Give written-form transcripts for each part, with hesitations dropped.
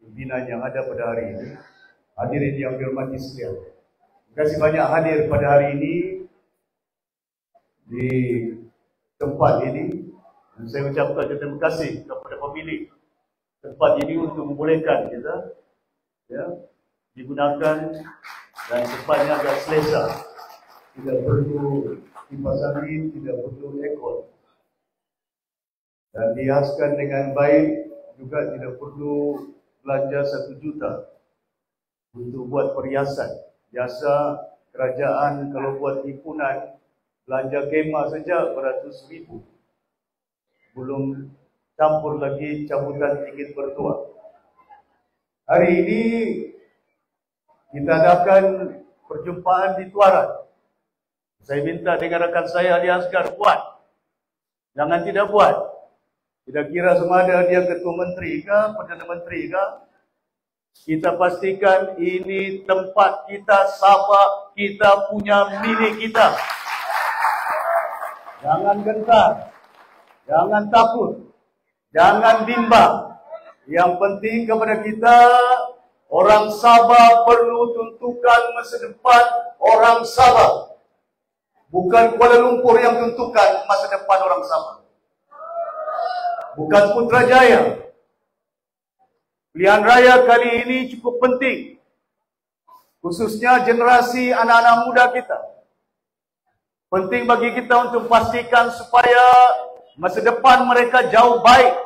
pimpinan yang ada pada hari ini, hadirin yang dihormati sekalian. Terima kasih banyak hadir pada hari ini di tempat ini. Dan saya ucapkan terima kasih kepada pemilik tempat ini untuk membolehkan kita digunakan dan tempatnya agak selesa. Tidak perlu kipas angin, tidak perlu aircon. Dan dihiaskan dengan baik, juga tidak perlu belanja 1 juta untuk buat perhiasan. Biasa kerajaan kalau buat himpunan belanja kemah saja beratus ribu. Belum campur lagi cabutan tiket bertuah. Hari ini kita adakan perjumpaan di Tuaran. Saya minta dengan rakan saya Ali Asgar buat. Jangan tidak buat. Tidak kira sama ada dia ketua menteri ke, perdana menteri ke. Kita pastikan ini tempat kita, Sabah kita punya, milik kita. Jangan gentar. Jangan takut. Jangan bimbang. Yang penting kepada kita, orang Sabah perlu tentukan masa depan orang Sabah. Bukan Kuala Lumpur yang tentukan masa depan orang Sabah. Bukan Putrajaya. Pilihan raya kali ini cukup penting. Khususnya generasi anak-anak muda kita. Penting bagi kita untuk pastikan supaya masa depan mereka jauh baik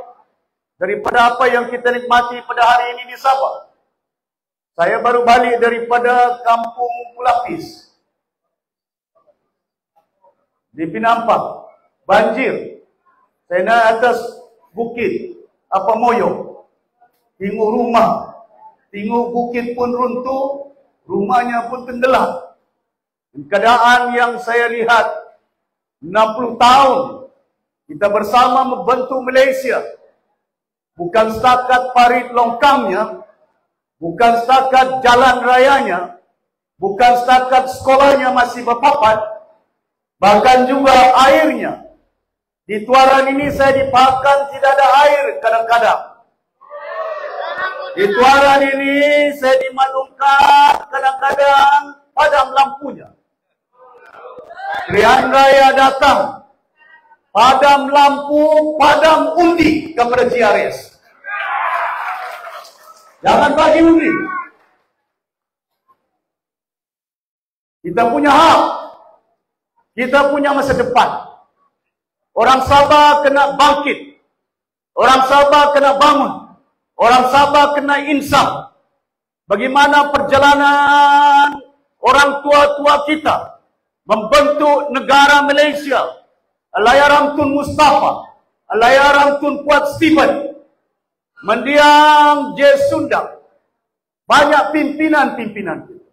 daripada apa yang kita nikmati pada hari ini di Sabah. Saya baru balik daripada Kampung Pelapis di Penampang, banjir. Saya naik atas bukit Moyo, tengok rumah, tengok bukit pun runtuh, rumahnya pun tenggelam. Keadaan yang saya lihat 60 tahun kita bersama membentuk Malaysia, bukan setakat parit longkangnya, bukan setakat jalan rayanya, bukan setakat sekolahnya masih berpapat, bahkan juga airnya. Di Tuaran ini saya dipahamkan tidak ada air kadang-kadang. Di Tuaran ini saya dimaklumkan kadang-kadang padam lampunya. Pilihan raya datang, padam lampu, padam undi kepada GRS. Jangan bagi undi. Kita punya hak. Kita punya masa depan. Orang Sabah kena bangkit. Orang Sabah kena bangun. Orang Sabah kena insaf. Bagaimana perjalanan orang tua-tua kita membentuk negara Malaysia. Allahyarham Tun Mustafa, Allahyarham Tun Puat Stephen, mendiang J. Sundang. Banyak pimpinan-pimpinan kita,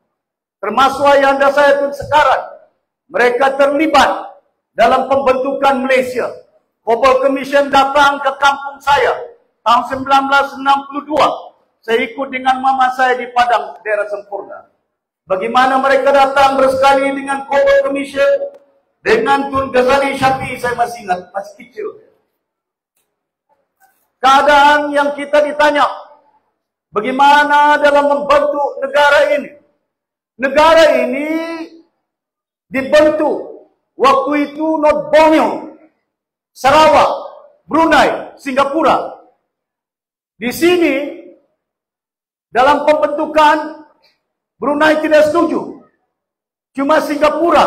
termasuk ayahanda saya Tun Sekaran. Mereka terlibat dalam pembentukan Malaysia. Global Commission datang ke kampung saya tahun 1962. Saya ikut dengan mama saya di Padang, daerah Sempurna. Bagaimana mereka datang bersekali dengan Global Commission, dengan Tun Ghazali Shafie, saya masih ingat, masih kecil. Keadaan yang kita ditanya, bagaimana dalam membentuk negara ini? Negara ini dibentuk waktu itu North Borneo, Sarawak, Brunei, Singapura. Di sini dalam pembentukan Brunei tidak setuju. Cuma Singapura,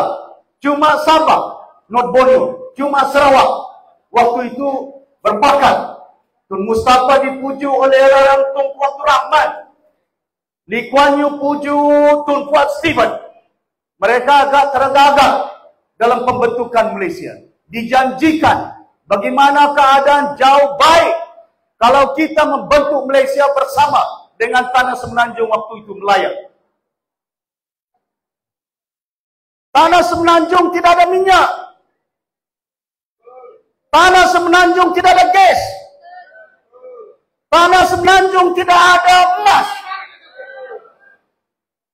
cuma Sabah, North Borneo, cuma Sarawak. Waktu itu berpakat. Tun Mustafa dipuju oleh Allahyarham Tun Puat Rahman. Lee Kuan Yew puju Tun Puat Stephen. Mereka agak tergagap dalam pembentukan Malaysia. Dijanjikan bagaimana keadaan jauh baik kalau kita membentuk Malaysia bersama dengan tanah semenanjung waktu itu melayang. Tanah semenanjung tidak ada minyak. Tanah semenanjung tidak ada gas. Tanah semenanjung tidak ada emas.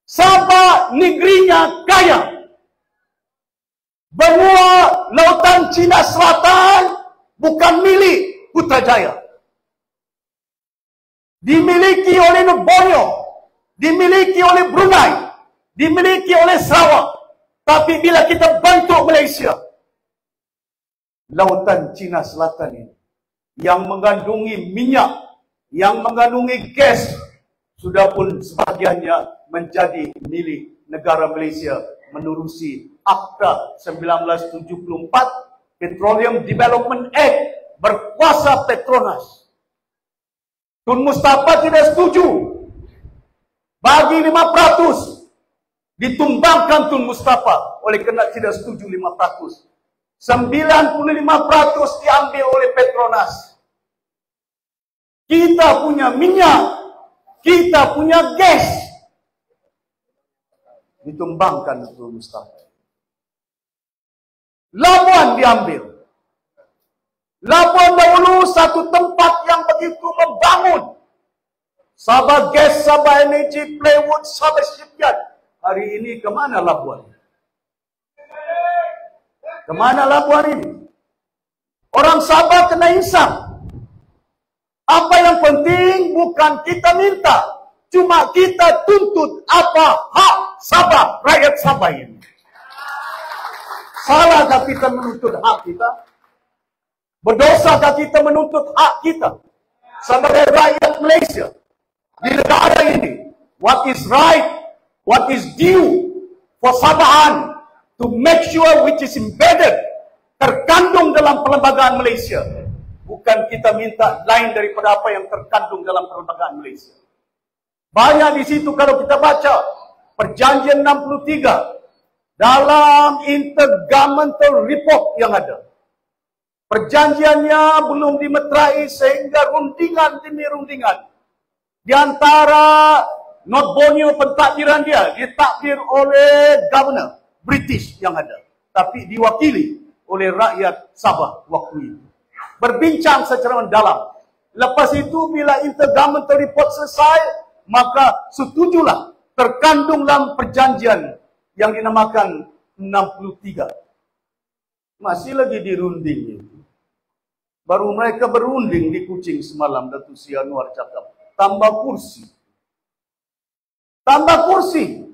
Sabah negerinya kaya. Benua lautan Cina Selatan bukan milik Putrajaya. dimiliki oleh Borneo, dimiliki oleh Brunei, dimiliki oleh Sarawak. Tapi bila kita bantu Malaysia, lautan Cina Selatan ini yang mengandungi minyak, yang mengandungi gas, sudah pun sebahagiannya menjadi milik negara Malaysia menerusi Akta 1974, Petroleum Development Act, berkuasa Petronas. Tun Mustafa tidak setuju. Bagi 5%. Ditumbangkan Tun Mustafa oleh kerana tidak setuju 5%. 95% diambil oleh Petronas. Kita punya minyak, kita punya gas, ditumbangkan Tun Mustafa. Labuan diambil. Labuan dahulu satu tempat yang begitu membangun. Sabah Gas, Sabah Energy, Plywood, Sabah Shipyard. Hari ini kemana Labuan? Kemana Labuan ini? Orang Sabah kena insaf. Apa yang penting bukan kita minta, cuma kita tuntut apa hak Sabah, rakyat Sabah ini. Salahkah kita menuntut hak kita? Berdosakah kita menuntut hak kita sebagai rakyat Malaysia di negara ini? What is right, what is due for Sabahan to make sure which is embedded, terkandung dalam perlembagaan Malaysia. Bukan kita minta lain daripada apa yang terkandung dalam perlembagaan Malaysia. Banyak di situ kalau kita baca Perjanjian 63 dalam Intergovernmental Report yang ada. Perjanjiannya belum dimeterai sehingga rundingan demi rundingan di antara North Borneo, pentadbiran dia ditakdir oleh Governor British yang ada, tapi diwakili oleh rakyat Sabah waktu itu. Berbincang secara mendalam. Lepas itu bila Intergovernmental Report selesai, maka setujulah terkandung dalam perjanjian yang dinamakan 63. Masih lagi dirunding itu. Baru mereka berunding di Kuching semalam, Datuk Seri Anwar cakap, tambah kursi. Tambah kursi.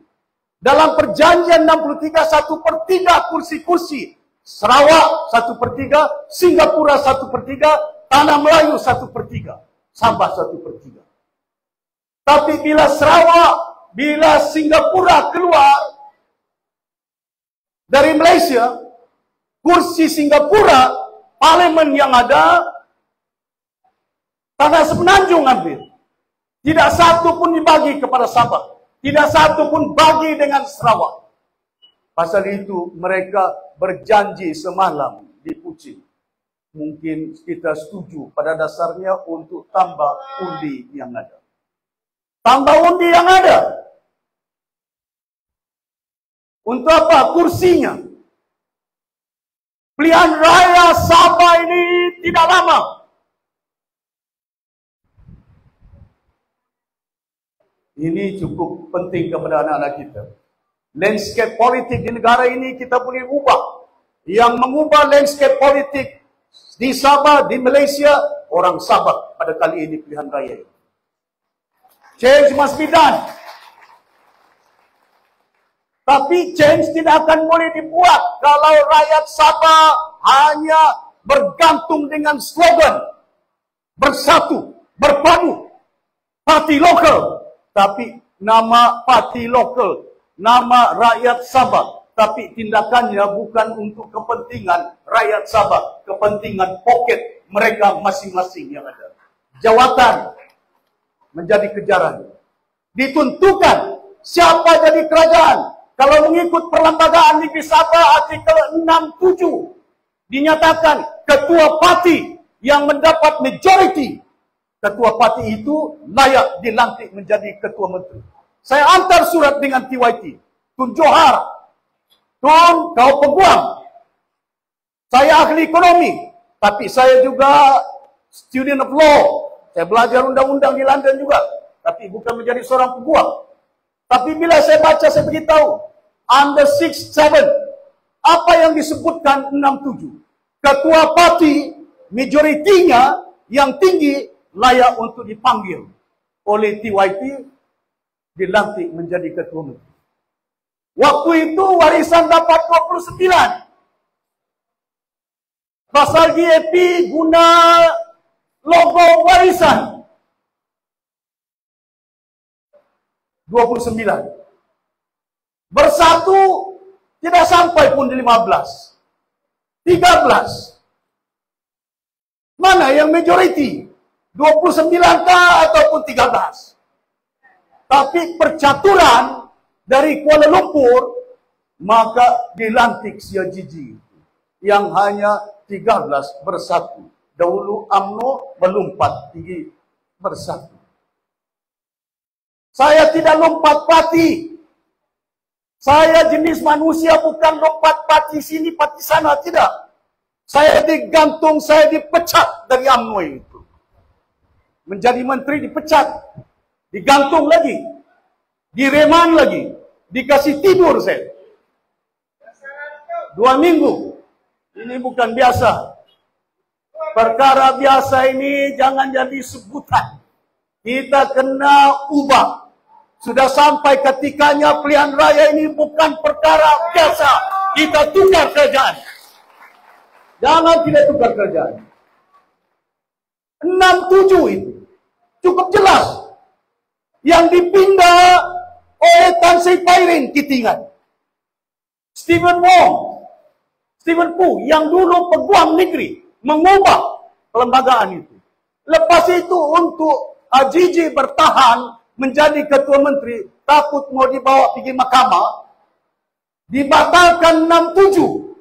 Dalam perjanjian 63, 1/3 kursi-kursi. Sarawak 1/3, Singapura 1/3, Tanah Melayu 1/3, Sabah 1/3. Tapi bila Sarawak, bila Singapura keluar dari Malaysia, kursi Singapura, parlimen yang ada, tanah semenanjung ambil. Tidak satu pun dibagi kepada Sabah. Tidak satu pun bagi dengan Sarawak. Pasal itu mereka berjanji semalam di Kuching. Mungkin kita setuju pada dasarnya untuk tambah undi yang ada. Tambah undi yang ada. Untuk apa? Kursinya. Pilihan raya Sabah ini tidak lama. Ini cukup penting kepada anak-anak kita. Landscape politik di negara ini kita boleh ubah. Yang mengubah landscape politik di Sabah, di Malaysia, orang Sabah pada kali ini pilihan raya. Change must be done. Tapi change tidak akan boleh dibuat kalau rakyat Sabah hanya bergantung dengan slogan bersatu, berpadu, parti lokal. Tapi nama parti lokal, nama rakyat Sabah. Tapi tindakannya bukan untuk kepentingan rakyat Sabah, kepentingan poket mereka masing-masing yang ada. Jawatan menjadi kejaran. Ditentukan siapa jadi kerajaan. Kalau mengikut Perlembagaan Negeri Sabah artikel 67, dinyatakan ketua parti yang mendapat majoriti, ketua parti itu layak dilantik menjadi ketua menteri. Saya hantar surat dengan TYT. Tun Johar, Tun, kau peguam. Saya ahli ekonomi, tapi saya juga student of law. Saya belajar undang-undang di London juga, tapi bukan menjadi seorang peguam. Tapi bila saya baca, saya beritahu, under 6-7, apa yang disebutkan 67? Ketua parti, majoritinya yang tinggi, layak untuk dipanggil oleh TYT dilantik menjadi ketua menteri. Waktu itu warisan dapat 29. Pasal GAP guna logo warisan 29. Bersatu tidak sampai pun di 15. 13. Mana yang majoriti? 29 kah ataupun 13? Tapi percaturan dari Kuala Lumpur, maka dilantik Sia Gigi yang hanya 13 bersatu. Dahulu UMNO melompat tinggi bersatu. Saya tidak lompat parti. Saya jenis manusia bukan lompat parti sini, parti sana, tidak. Saya digantung, saya dipecat dari UMNO itu. Menjadi menteri dipecat. Digantung lagi. Direman lagi. Dikasih tidur saya. 2 minggu. Ini bukan biasa. Perkara biasa ini jangan jadi sebutan. Kita kena ubah. Sudah sampai ketikanya pilihan raya ini bukan perkara biasa. Kita tukar kerjaan. Jangan tidak tukar kerjaan. 67 itu cukup jelas. Yang dipindah oleh Tan Sri Pairin Kitingan. Stephen Pu yang dulu peguam negeri mengubah kelembagaan itu. Lepas itu untuk Gigi bertahan menjadi ketua menteri, takut mau dibawa pergi mahkamah, dibatalkan 67.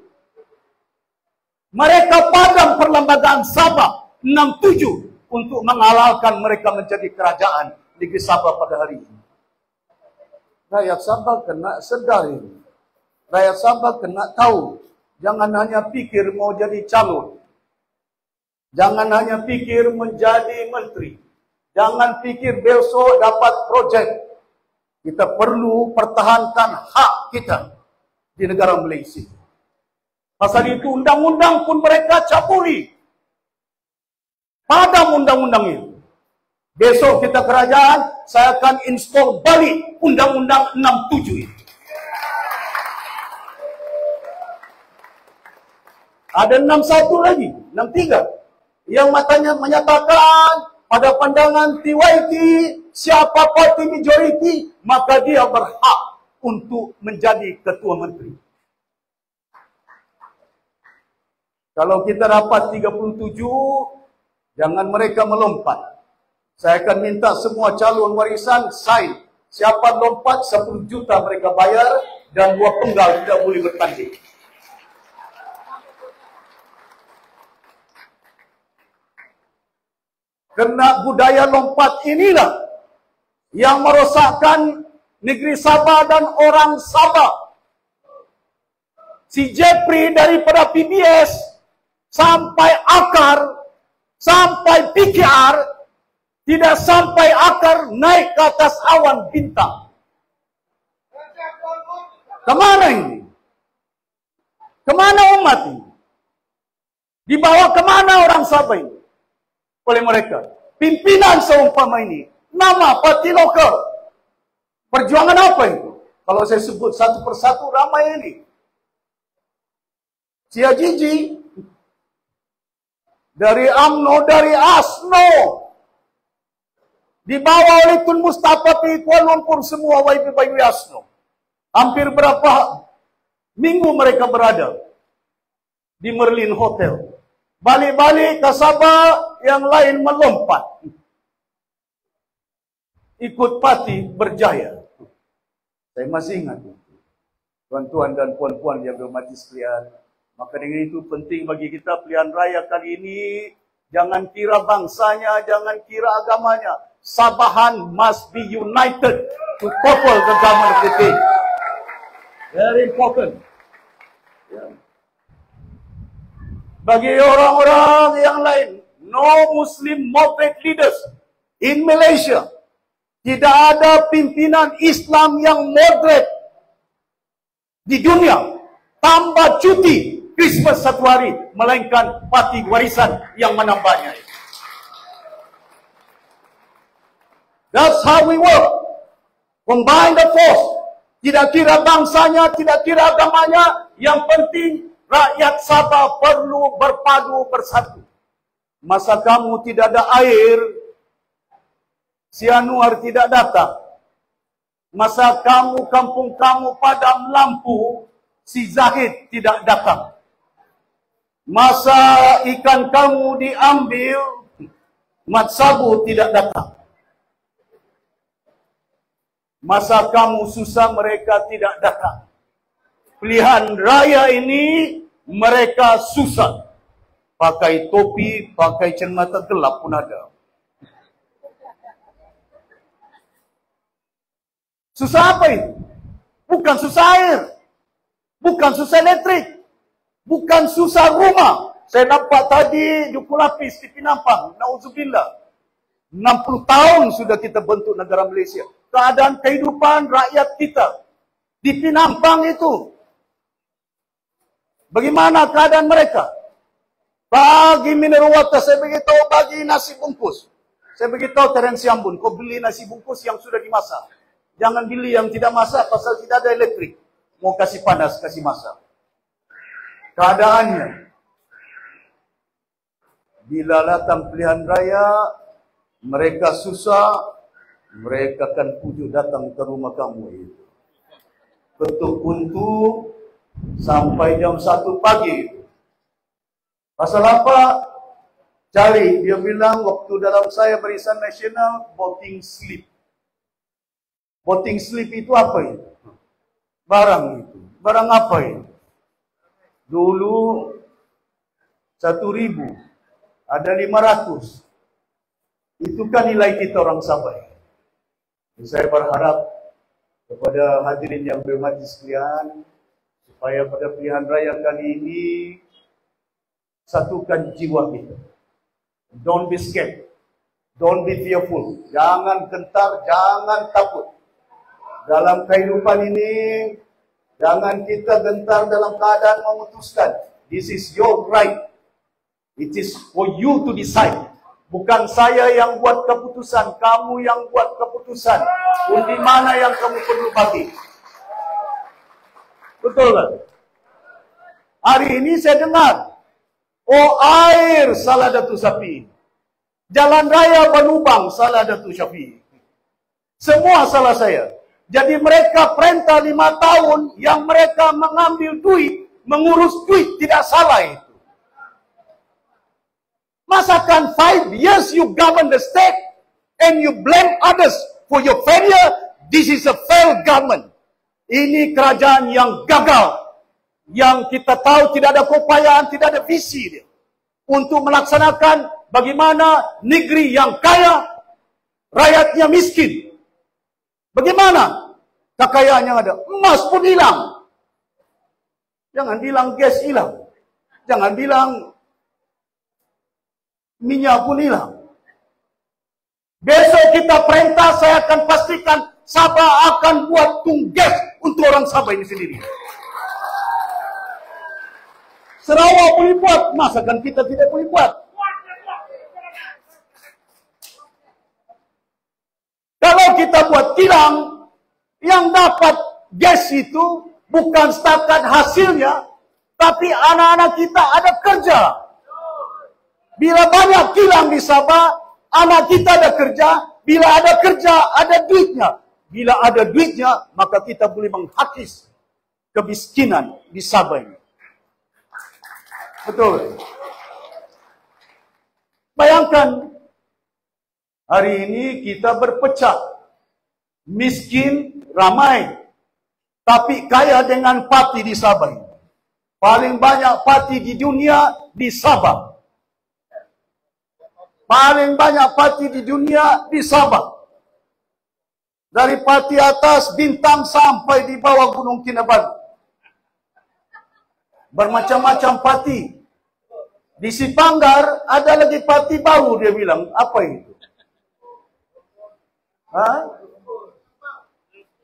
Mereka padam perlembagaan Sabah 67 untuk menghalalkan mereka menjadi kerajaan negeri Sabah pada hari ini. Rakyat Sabah kena sedar ini. Rakyat Sabah kena tahu. Jangan hanya pikir mau jadi calon. Jangan hanya pikir menjadi menteri. Jangan pikir besok dapat projek. Kita perlu pertahankan hak kita di negara Malaysia. Pasal itu undang-undang pun mereka cabuli. Padam undang-undang itu. Besok kita kerajaan, saya akan install balik undang-undang 67 itu. Ada 61 lagi, 63. Yang matanya menyatakan pada pandangan TYT, siapa parti majoriti, maka dia berhak untuk menjadi ketua menteri. Kalau kita dapat 37, jangan mereka melompat. Saya akan minta semua calon warisan sign. Siapa lompat 10 juta mereka bayar dan 2 penggal tidak boleh bertanding. Kena budaya lompat inilah yang merosakkan negeri Sabah dan orang Sabah. Si Jeffrey daripada PBS sampai akar, sampai PKR, tidak sampai akar naik ke atas awan bintang. Kemana ini? Kemana umat ini? Dibawa kemana orang Sabah ini? Oleh mereka. Pimpinan seumpama ini. Nama parti lokal. Perjuangan apa itu? Kalau saya sebut satu persatu ramai ini. Sia Gigi. Dari UMNO, dari ASNO. Dibawa oleh Tun Mustafa di Kuala Lumpur semua YB ASNO. Hampir berapa minggu mereka berada di Merlin Hotel. Balik-balik ke Sabah, yang lain melompat. Ikut parti berjaya. Saya masih ingat. Tuan-tuan dan puan-puan yang berhormati sekalian. Maka dengan itu penting bagi kita pilihan raya kali ini. Jangan kira bangsanya, jangan kira agamanya. Sabahan must be united to topple the government of the day. Very important. Yeah. Bagi orang-orang yang lain, no Muslim moderate leaders in Malaysia. Tidak ada pimpinan Islam yang moderate di dunia. Tambah cuti Christmas 1 hari, melainkan parti warisan yang menambahnya. That's how we work. Combine the force. Tidak kira bangsanya, tidak kira agamanya. Yang penting rakyat Sabah perlu berpadu bersatu. Masa kamu tidak ada air, si Anwar tidak datang. Masa kampung kamu padam lampu, si Zahid tidak datang. Masa ikan kamu diambil, Mat Sabu tidak datang. Masa kamu susah, mereka tidak datang. Pilihan raya ini mereka susah. Pakai topi, pakai cermata gelap pun ada. Susah apa itu? Bukan susah air. Bukan susah elektrik. Bukan susah rumah. Saya nampak tadi Duku Lapis di Pinampang. Nauzubillah. 60 tahun sudah kita bentuk negara Malaysia. Keadaan kehidupan rakyat kita di Pinampang itu. Bagaimana keadaan mereka? Bagi mineral water, saya beritahu bagi nasi bungkus. Saya beritahu Terence Yambun, kau beli nasi bungkus yang sudah dimasak. Jangan beli yang tidak masak, pasal tidak ada elektrik. Mau kasih panas, kasih masak. Keadaannya, bila datang pilihan raya, mereka susah, mereka akan pujuk datang ke rumah kamu itu. Ketuk pintu sampai jam 1 pagi. Pasal apa? Cari, dia bilang waktu dalam saya Barisan Nasional, voting slip. Voting slip itu apa itu? Barang itu. Barang apa itu? Dulu 1.000, ada 500. Itu kan nilai kita orang Sabah. Saya berharap kepada hadirin yang berhormat sekalian, supaya pada pilihan raya kali ini satukan jiwa kita. Don't be scared. Don't be fearful. Jangan gentar, jangan takut. Dalam kehidupan ini, jangan kita gentar dalam keadaan memutuskan. This is your right. It is for you to decide. Bukan saya yang buat keputusan, kamu yang buat keputusan. Undi mana yang kamu perlu bagi. Betul kan? Hari ini saya dengar, oh air salah Datuk Syafiee. Jalan raya Banubang salah Datuk Syafiee. Semua salah saya. Jadi mereka perintah 5 tahun yang mereka mengambil duit, mengurus duit, tidak salah itu. Masakan 5 years you govern the state and you blame others for your failure, this is a failed government. Ini kerajaan yang gagal. Yang kita tahu tidak ada keupayaan, tidak ada visi dia. Untuk melaksanakan bagaimana negeri yang kaya, rakyatnya miskin. Bagaimana kekayaan yang ada? Emas pun hilang. Jangan bilang gas hilang. Jangan bilang minyak pun hilang. Besok kita perintah, saya akan pastikan Sabah akan buat tunggas untuk orang Sabah ini sendiri. Sarawak boleh buat, masakan kita tidak boleh buat. Kalau kita buat kilang, yang dapat gas itu bukan setakat hasilnya, tapi anak-anak kita ada kerja. Bila banyak kilang di Sabah, anak kita ada kerja. Bila ada kerja, ada duitnya. Bila ada duitnya, maka kita boleh menghapus kemiskinan di Sabah ini. Betul. Bayangkan, hari ini kita berpecah. Miskin, ramai. Tapi kaya dengan parti di Sabah ini. Paling banyak parti di dunia di Sabah. Paling banyak parti di dunia di Sabah. Dari parti atas Bintang sampai di bawah Gunung Kinabalu. Bermacam-macam parti. Di Sipanggar ada lagi parti baru, dia bilang. Apa itu?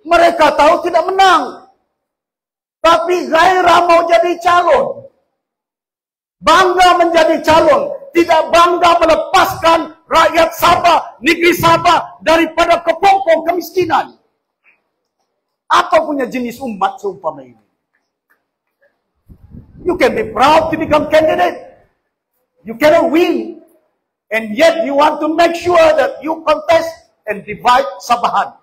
Mereka tahu tidak menang. Tapi gairah mau jadi calon. Bangga menjadi calon. Tidak bangga melepaskan rakyat Sabah, negeri Sabah daripada kepompong kemiskinan. Apa punya jenis umat seumpama ini? You can be proud to become candidate. You cannot win. And yet you want to make sure that you contest and divide Sabahan.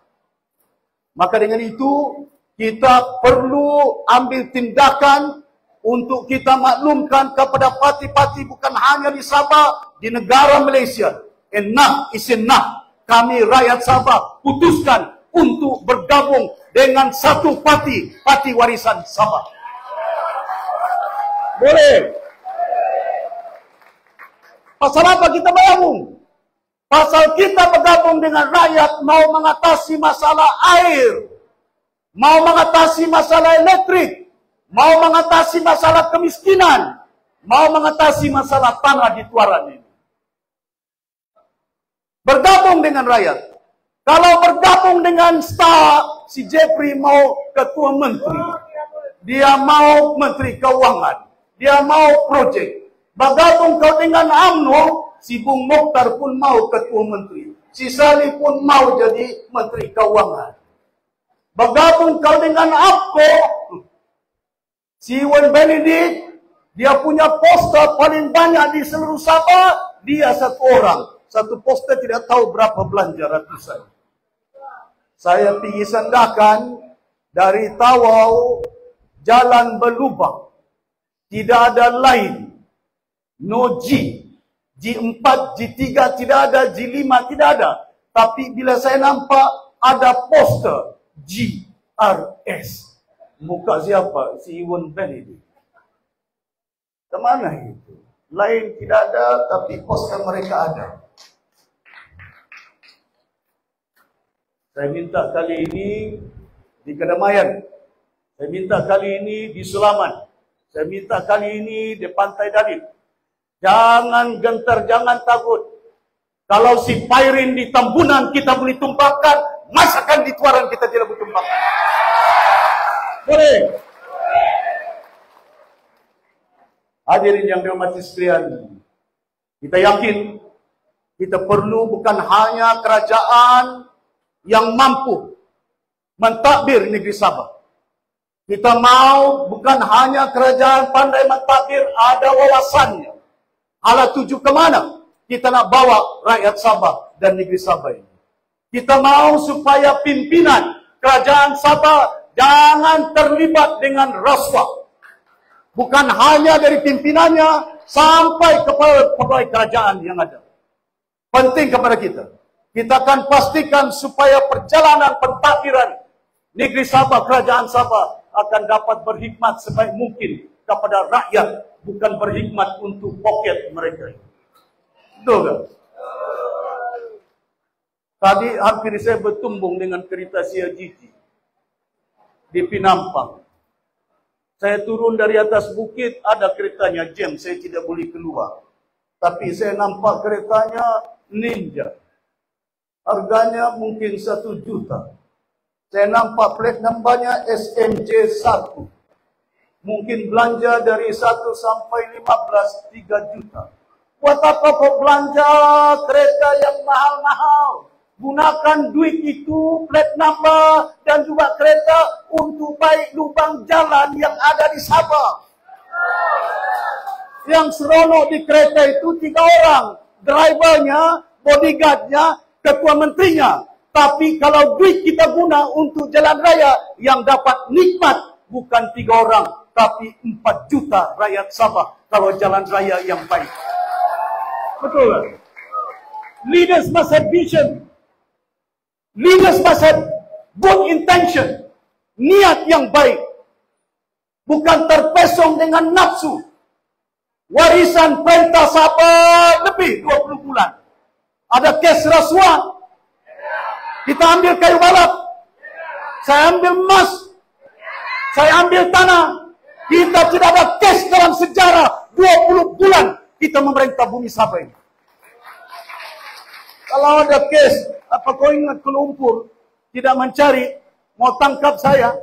Maka dengan itu, kita perlu ambil tindakan untuk kita maklumkan kepada parti-parti bukan hanya di Sabah, di negara Malaysia. Enough is enough. Kami rakyat Sabah putuskan untuk bergabung dengan satu parti, Parti Warisan Sabah. Boleh. Pasal apa kita bergabung? Pasal kita bergabung dengan rakyat mau mengatasi masalah air, mau mengatasi masalah elektrik, mau mengatasi masalah kemiskinan, mau mengatasi masalah tanah di Tuaran ini. Bergabung dengan rakyat. Kalau bergabung dengan Star, si Jeffrey mau ketua menteri, dia mau menteri keuangan, dia mau projek. Bergabung kau dengan UMNO, si Bung Mokhtar pun mau ketua menteri. Si Salih pun mau jadi menteri keuangan. Bergabung kau dengan APCO, si Iwan Benedict, dia punya poster paling banyak di seluruh Sabah, dia satu orang. Satu poster tidak tahu berapa belanja ratusan. Saya pergi sandakan dari Tawau, jalan berlubang. Tidak ada lain. No G. G4, G3 tidak ada, G5 tidak ada. Tapi bila saya nampak ada poster GRS. Muka siapa? Si Iwan Benedict. Kemana itu? Lain tidak ada, tapi poster mereka ada. Saya minta kali ini di Kedamaian. Saya minta kali ini di Sulaman. Saya minta kali ini di Pantai Dadip. Jangan gentar, jangan takut. Kalau si Pairin di Tambunan kita boleh tumpahkan, masakan di Tuaran kita tidak boleh tumpahkan. Boleh. Hadirin yang dirahmati sekalian, kita yakin kita perlu bukan hanya kerajaan yang mampu mentadbir negeri Sabah. Kita mau bukan hanya kerajaan pandai mentadbir, ada wawasannya. Ala tuju ke mana kita nak bawa rakyat Sabah dan negeri Sabah ini. Kita mau supaya pimpinan kerajaan Sabah jangan terlibat dengan rasuah. Bukan hanya dari pimpinannya sampai kepada pegawai kerajaan yang ada. Penting kepada kita. Kita akan pastikan supaya perjalanan pentadbiran negeri Sabah, kerajaan Sabah akan dapat berhikmat sebaik mungkin kepada rakyat, bukan berhikmat untuk poket mereka. Betul tak? Tadi hampir saya bertumbung dengan kereta Sia Gigi di Pinampang. Saya turun dari atas bukit, ada keretanya jam, saya tidak boleh keluar. Tapi saya nampak keretanya Ninja. Harganya mungkin 1 juta. Saya nampak plate numbernya SMJ1. Mungkin belanja dari 1 sampai 15, 3 juta. Buat apa kau belanja kereta yang mahal-mahal? Gunakan duit itu, plate number dan juga kereta untuk baik lubang jalan yang ada di Sabah. Yang seronok di kereta itu 3 orang. Drivernya, bodyguardnya, ketua menterinya. Tapi kalau duit kita guna untuk jalan raya yang dapat nikmat bukan 3 orang, tapi 4 juta rakyat Sabah kalau jalan raya yang baik. Betul. Leaders must have vision. Leaders must have good intention. Niat yang baik. Bukan terpesong dengan nafsu. Warisan perintah Sabah lebih 20 bulan. Ada kes rasuah. Kita ambil kayu balap. Saya ambil emas. Saya ambil tanah. Kita tidak ada kes dalam sejarah 20 bulan kita memerintah bumi Sabah ini. Kalau ada kes, apa kau ingat ke lumpur, tidak mencari, mau tangkap saya.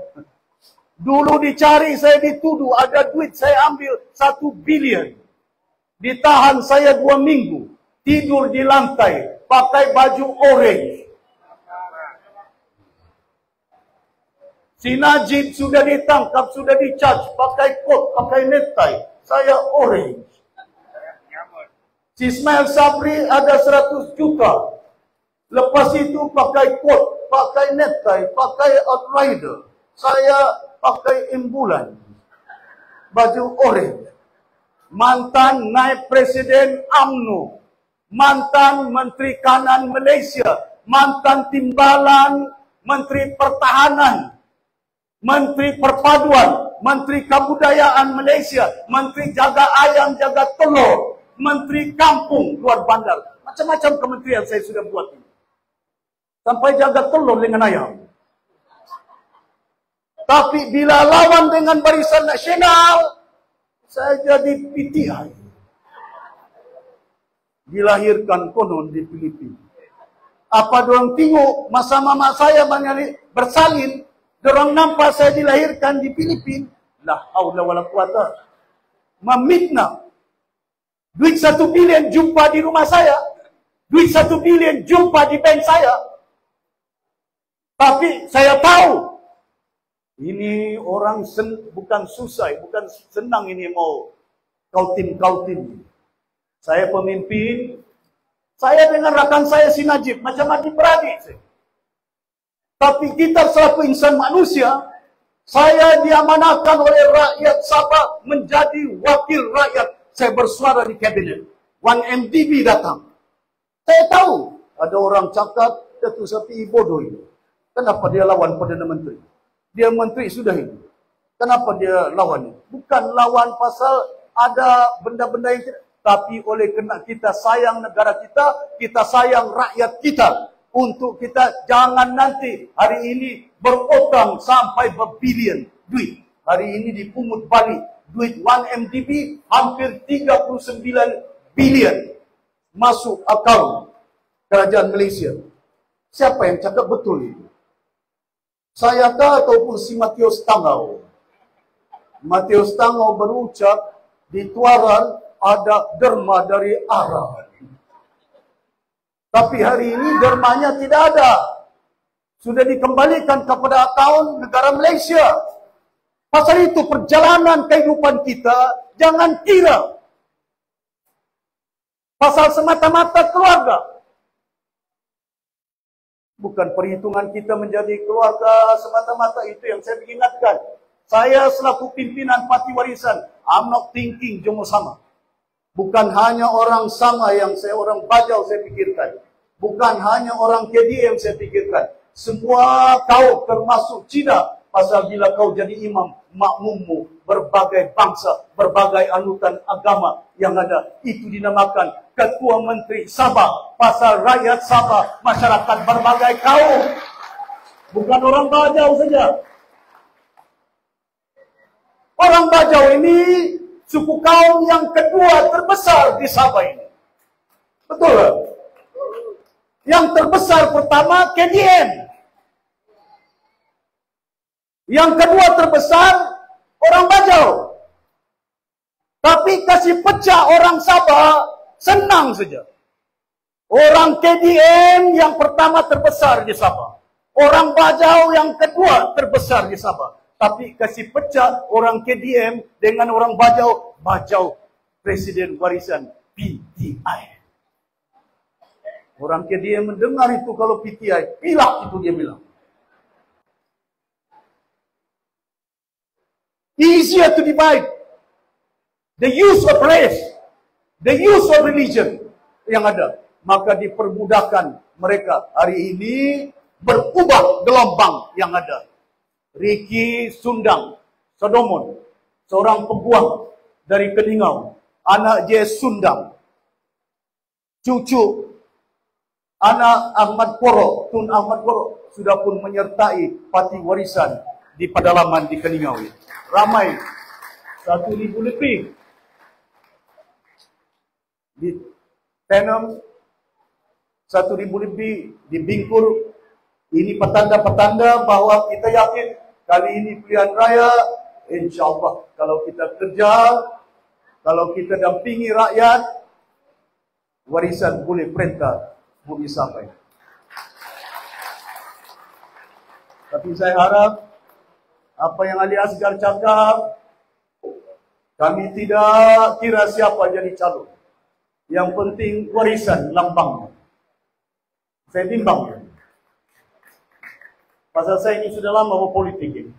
Dulu dicari, saya dituduh, ada duit, saya ambil 1 bilion. Ditahan saya 2 minggu. tidur di lantai, pakai baju orange. Si Najib sudah ditangkap, sudah di-charge, pakai coat, pakai necktie. Saya orange. Si Ismail Sabri ada 100 juta. Lepas itu pakai coat, pakai necktie, pakai outrider. Saya pakai imbulan. Baju orange. Mantan naib presiden UMNO. Mantan Menteri Kanan Malaysia. Mantan Timbalan Menteri Pertahanan. Menteri Perpaduan. Menteri Kebudayaan Malaysia. Menteri Jaga Ayam, Jaga Telur. Menteri Kampung, Luar Bandar. Macam-macam kementerian saya sudah buat ini. Sampai jaga telur dengan ayam. Tapi bila lawan dengan Barisan Nasional, saya jadi PTI. Dilahirkan konon di Filipina. Apa dorang tengok masa mama saya bersalin, dorang nampak saya dilahirkan di Filipina. La haula wala quwata. Memitnah. Duit 1 bilion jumpa di rumah saya. Duit 1 bilion jumpa di bank saya. Tapi saya tahu ini orang bukan susah, bukan senang ini mau kautin. Saya pemimpin, saya dengan rakan saya si Najib, macam adik-beradik. Tapi kita selaku insan manusia, saya diamanahkan oleh rakyat Sabah menjadi wakil rakyat. Saya bersuara di kabinet. 1MDB datang. Saya tahu ada orang cakap, Datuk Safee bodoh ini. Kenapa dia lawan Perdana Menteri? Dia menteri sudah ini. Kenapa dia lawan? Bukan lawan pasal ada benda-benda yang tidak. Tapi oleh kerana kita sayang negara kita, kita sayang rakyat kita. Untuk kita jangan nanti hari ini berutang sampai berbilion duit. Hari ini dipungut balik. Duit 1MDB hampir 39 bilion masuk akaun kerajaan Malaysia. Siapa yang cakap betul itu? Saya kah ataupun si Matius Tangau? Matius Tangau berucap di Tuaran ada derma dari Arab. Tapi hari ini dermanya tidak ada. Sudah dikembalikan kepada akaun negara Malaysia. Pasal itu perjalanan kehidupan kita jangan kira pasal semata-mata keluarga. Bukan perhitungan kita menjadi keluarga semata-mata, itu yang saya ingatkan. Saya selaku pimpinan parti warisan, I'm not thinking jomo sama. Bukan hanya orang sama yang saya orang Bajau saya pikirkan. Bukan hanya orang KDM saya pikirkan. Semua kau termasuk Cina. Pasal bila kau jadi imam, makmummu, berbagai bangsa, berbagai anutan agama yang ada. Itu dinamakan Ketua Menteri Sabah. Pasal rakyat Sabah, masyarakat berbagai kaum. Bukan orang Bajau saja. Orang Bajau ini suku kaum yang kedua terbesar di Sabah ini. Betul? Yang terbesar pertama KDM. Yang kedua terbesar orang Bajau. Tapi kasih pecah orang Sabah senang saja. Orang KDM yang pertama terbesar di Sabah. Orang Bajau yang kedua terbesar di Sabah. Tapi kasih pecah orang KDM dengan orang Bajau. Bajau Presiden Warisan PTI. Orang KDM mendengar itu kalau PTI. Pilak itu dia bilang. Easier to divide. The use of race, the use of religion yang ada. Maka dipermudahkan mereka hari ini berubah gelombang yang ada. Ricky Sundang Sodomon, seorang peguam dari Keningau, anak J. Sundang, cucu anak Ahmad Koro, Tun Ahmad Koro, sudah pun menyertai parti warisan di pedalaman di Keningau. Ramai 1,000 lebih di Tenom, 1,000 lebih di Bingkul. Ini petanda-petanda bahawa kita yakin kali ini pilihan raya, insya-Allah kalau kita kerja, kalau kita dampingi rakyat, warisan boleh perintah bumi sampai. Tapi saya harap apa yang Ali Asgar cakap, kami tidak kira siapa jadi calon. Yang penting warisan lambang. Saya timbang. Pasal saya ini sudah lama berpolitik ini.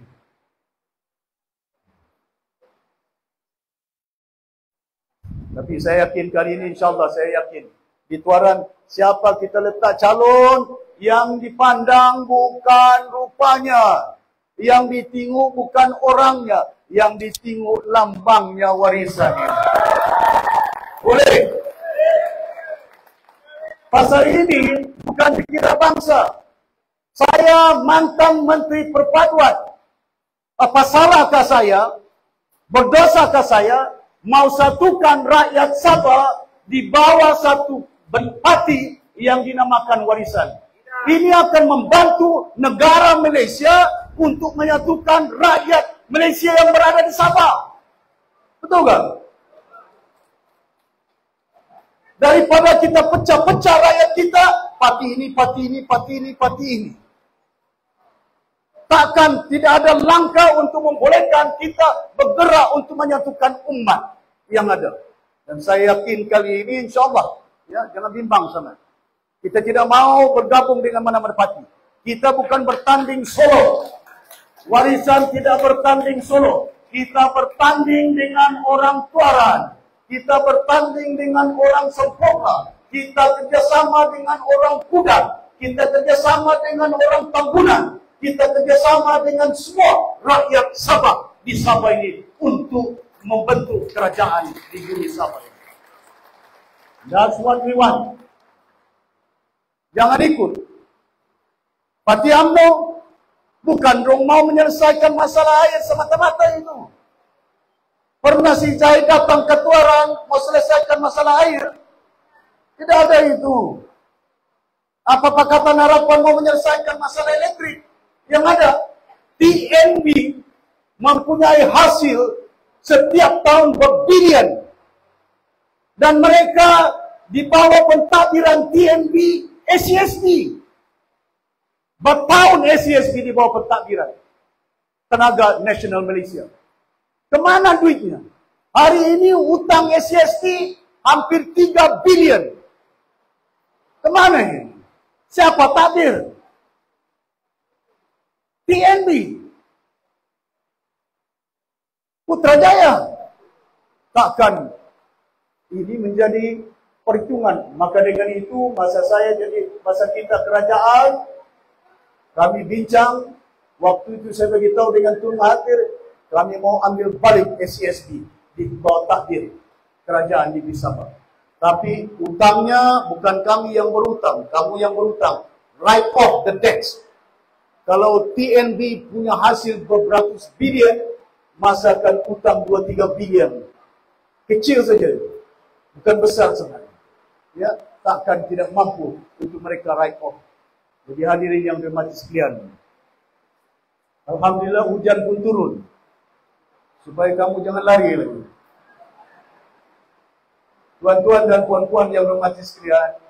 Tapi saya yakin kali ini insyaAllah saya yakin. Di Tuaran siapa kita letak calon yang dipandang bukan rupanya. Yang ditengok bukan orangnya. Yang ditengok lambangnya warisan. Boleh. Pasal ini bukan dikira bangsa. Saya mantan Menteri Perpaduan. Apa salahkah saya? Berdosakah saya mau satukan rakyat Sabah di bawah satu parti yang dinamakan warisan? Ini akan membantu negara Malaysia untuk menyatukan rakyat Malaysia yang berada di Sabah. Betul tak? Daripada kita pecah-pecah rakyat kita, parti ini, parti ini, parti ini, parti ini. Takkan tidak ada langkah untuk membolehkan kita bergerak untuk menyatukan umat yang ada. Dan saya yakin kali ini insyaAllah, ya, jangan bimbang sana. Kita tidak mau bergabung dengan mana-mana parti. Kita bukan bertanding solo. Warisan tidak bertanding solo. Kita bertanding dengan orang Tuaran. Kita bertanding dengan orang Sempoka. Kita kerjasama dengan orang Kudat. Kita kerjasama dengan orang Tambunan. Kita kerjasama dengan semua rakyat Sabah di Sabah ini untuk membentuk kerajaan di bumi Sabah ini. That's what we want. Jangan ikut. Parti UMNO bukan dong mau menyelesaikan masalah air semata-mata itu. Pernah si Cahaya datang ke Tuaran mau selesaikan masalah air. Tidak ada itu. Apa Pakatan Harapan mau menyelesaikan masalah elektrik? Yang ada, TNB mempunyai hasil setiap tahun berbilion. Dan mereka di bawah pentadbiran TNB SCSD. Bertahun SCSD di bawah pentadbiran Tenaga Nasional Malaysia. Kemana duitnya? Hari ini utang SCSD hampir 3 bilion. Kemana ini? Siapa takdir? TNB. Putrajaya. Takkan ini menjadi perhitungan. Maka dengan itu, masa saya jadi, masa kita kerajaan, kami bincang, waktu itu saya beritahu dengan Tun Mahathir, kami mau ambil balik SCSD di bawah takdir kerajaan di Sabah. Tapi utangnya bukan kami yang berutang, kamu yang berutang. Write off the debts. Kalau TNB punya hasil beratus bilion, masakan utang 2-3 bilion. Kecil saja. Bukan besar sebenarnya. Ya, takkan tidak mampu untuk mereka write off. Jadi hadirin yang berhormat sekalian. Alhamdulillah hujan pun turun. Supaya kamu jangan lari lagi. Tuan-tuan dan puan-puan yang berhormat sekalian,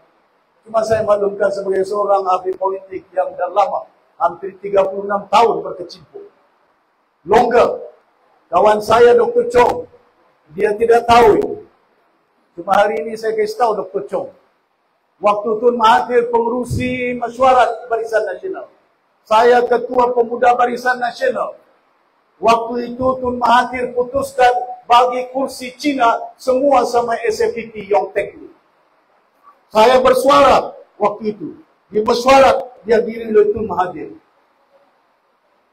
cuma saya maklumkan sebagai seorang ahli politik yang dah lama, hampir 36 tahun berkecimpung. Longer. Kawan saya Dr. Chong, dia tidak tahu itu. Cuma hari ini saya kasih tahu Dr. Chong. Waktu Tun Mahathir pengurusi mesyuarat Barisan Nasional. Saya ketua pemuda Barisan Nasional. Waktu itu Tun Mahathir putuskan bagi kursi Cina semua sama SFPT Yong Tek. Saya bersuara waktu itu. Di mesyuarat dia diri oleh Tun Mahathir.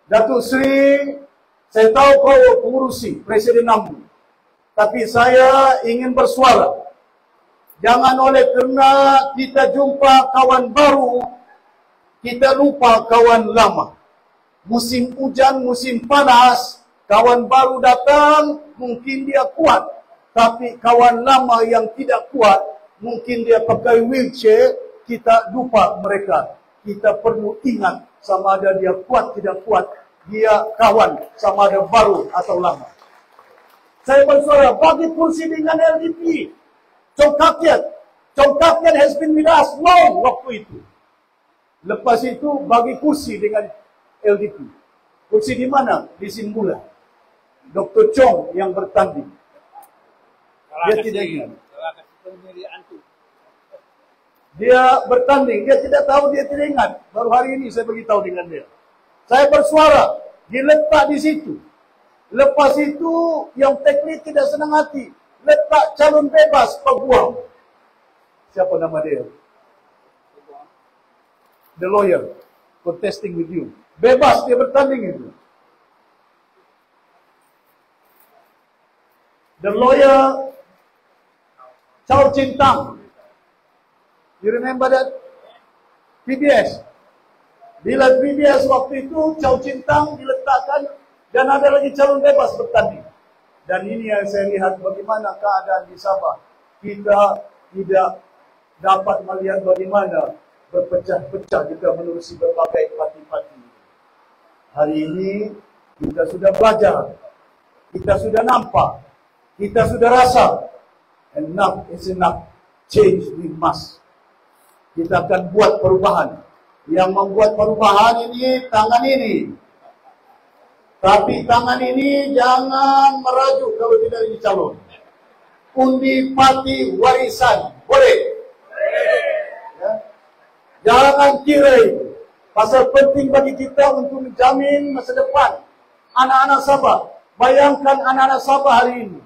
Datuk Seri, saya tahu kau pengurusi Presiden Nambu. Tapi saya ingin bersuara. Jangan oleh kerana kita jumpa kawan baru, kita lupa kawan lama. Musim hujan, musim panas, kawan baru datang, mungkin dia kuat. Tapi kawan lama yang tidak kuat, mungkin dia pakai wheelchair, kita lupa mereka. Kita perlu ingat sama ada dia kuat, tidak kuat. Dia kawan sama ada baru atau lama. Saya bersuara bagi kursi dengan LDP. Cok Kakiat, Chong Kak Kiat has been with us long waktu itu. Lepas itu bagi kursi dengan LDP. Kursi di mana? Di Simbula. Dr. Chong yang bertanding. Dia tidak ingat. Dia bertanding, dia tidak tahu, dia tidak ingat. Baru hari ini saya beritahu dengan dia. Saya bersuara, diletak di situ. Lepas itu, yang teknik tidak senang hati. Letak calon bebas, peguam. Siapa nama dia? The lawyer, contesting with you. Bebas dia bertanding itu. The lawyer, Chow Chin Tang. You remember that? PBS. Bila PBS waktu itu, Chow Chin Tang diletakkan dan ada lagi calon bebas bertanding. Dan ini yang saya lihat bagaimana keadaan di Sabah. Kita tidak dapat melihat bagaimana berpecah-pecah kita menerusi berbagai parti-parti. Hari ini kita sudah belajar, kita sudah nampak, kita sudah rasa. Enough is enough. Change we must. Kita akan buat perubahan. Yang membuat perubahan ini tangan ini. Tapi tangan ini jangan merajuk kalau tidak ini calon. Undi parti warisan. Boleh? Ya. Jangan kira itu. Pasal penting bagi kita untuk menjamin masa depan anak-anak Sabah. Bayangkan anak-anak Sabah hari ini.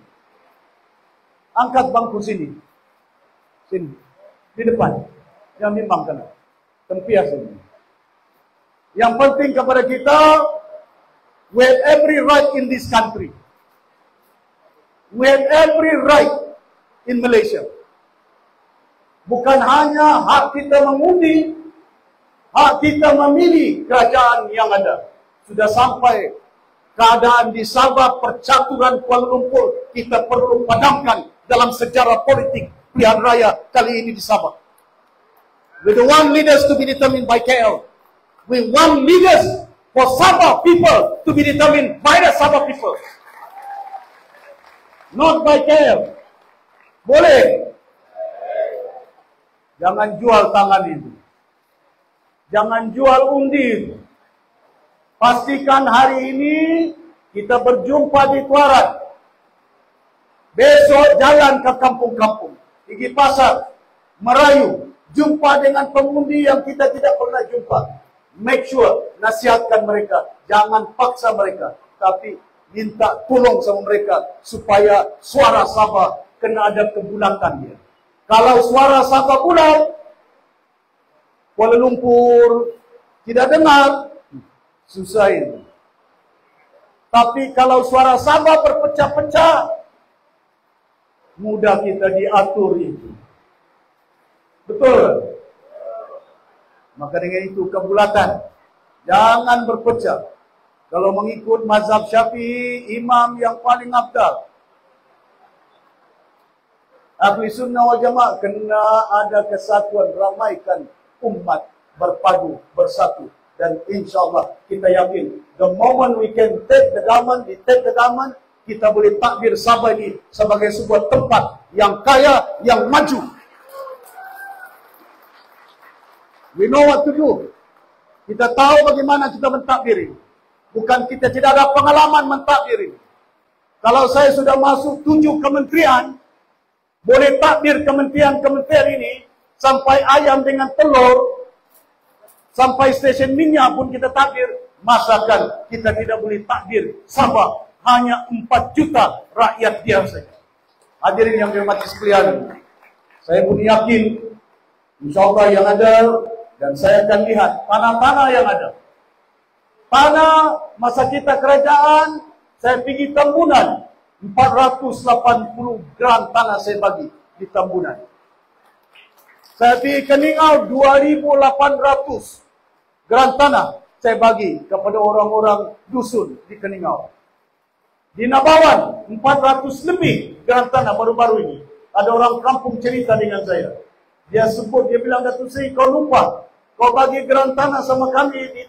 Angkat bangku sini. Sini. Di depan. Yang bimbang kena. Tempias ini. Yang penting kepada kita, we have every right in this country. We have every right in Malaysia. Bukan hanya hak kita mengundi, hak kita memilih kerajaan yang ada. Sudah sampai keadaan di Sabah, percaturan Kuala Lumpur, kita perlu padamkan dalam sejarah politik pilihan raya kali ini di Sabah. We don't want leaders to be determined by KL. We want leaders for Sabah people to be determined by the Sabah people. Not by KL. Boleh? Jangan jual tangan itu. Jangan jual undi itu. Pastikan hari ini kita berjumpa di Tuaran. Besok jalan ke kampung-kampung. Pergi pasar. Merayu. Jumpa dengan pengundi yang kita tidak pernah jumpa. Make sure, nasihatkan mereka. Jangan paksa mereka. Tapi minta tolong sama mereka. Supaya suara Sabah kena ada kebulatan dia. Kalau suara Sabah bulat, Kuala Lumpur tidak dengar, susah itu. Tapi kalau suara Sabah berpecah-pecah, mudah kita diatur itu. Betul. Maka dengan itu kebulatan. Jangan berpecah. Kalau mengikut mazhab Syafi'i, imam yang paling afdal. Ahli sunnah wal jamaah kena ada kesatuan, ramaikan umat berpadu, bersatu. Dan insyaAllah kita yakin, the moment we can take the government, kita boleh takbir Sabah ini sebagai sebuah tempat yang kaya, yang maju. We know what to do. Kita tahu bagaimana kita mentadbir ini. Bukan kita tidak ada pengalaman mentadbir ini. Kalau saya sudah masuk 7 kementerian, boleh takbir kementerian-kementerian ini, sampai ayam dengan telur, sampai stesen minyak pun kita takbir. Masakan kita tidak boleh takbir Sabah, hanya 4 juta rakyat dia saja. Hadirin yang dirahmati sekalian, saya pun yakin, insyaAllah yang ada, dan saya akan lihat tanah-tanah yang ada. Tanah masa kita kerajaan, saya pergi Tambunan, 480 gram tanah saya bagi di Tambunan. Saya pergi Keningau, 2.800 gram tanah saya bagi kepada orang-orang dusun di Keningau. Di Nabawan, 400 lebih gram tanah baru-baru ini. Ada orang kampung cerita dengan saya. Dia sebut, dia bilang, Datuk Seri, kau lupa. Kau bagi gram tanah sama kami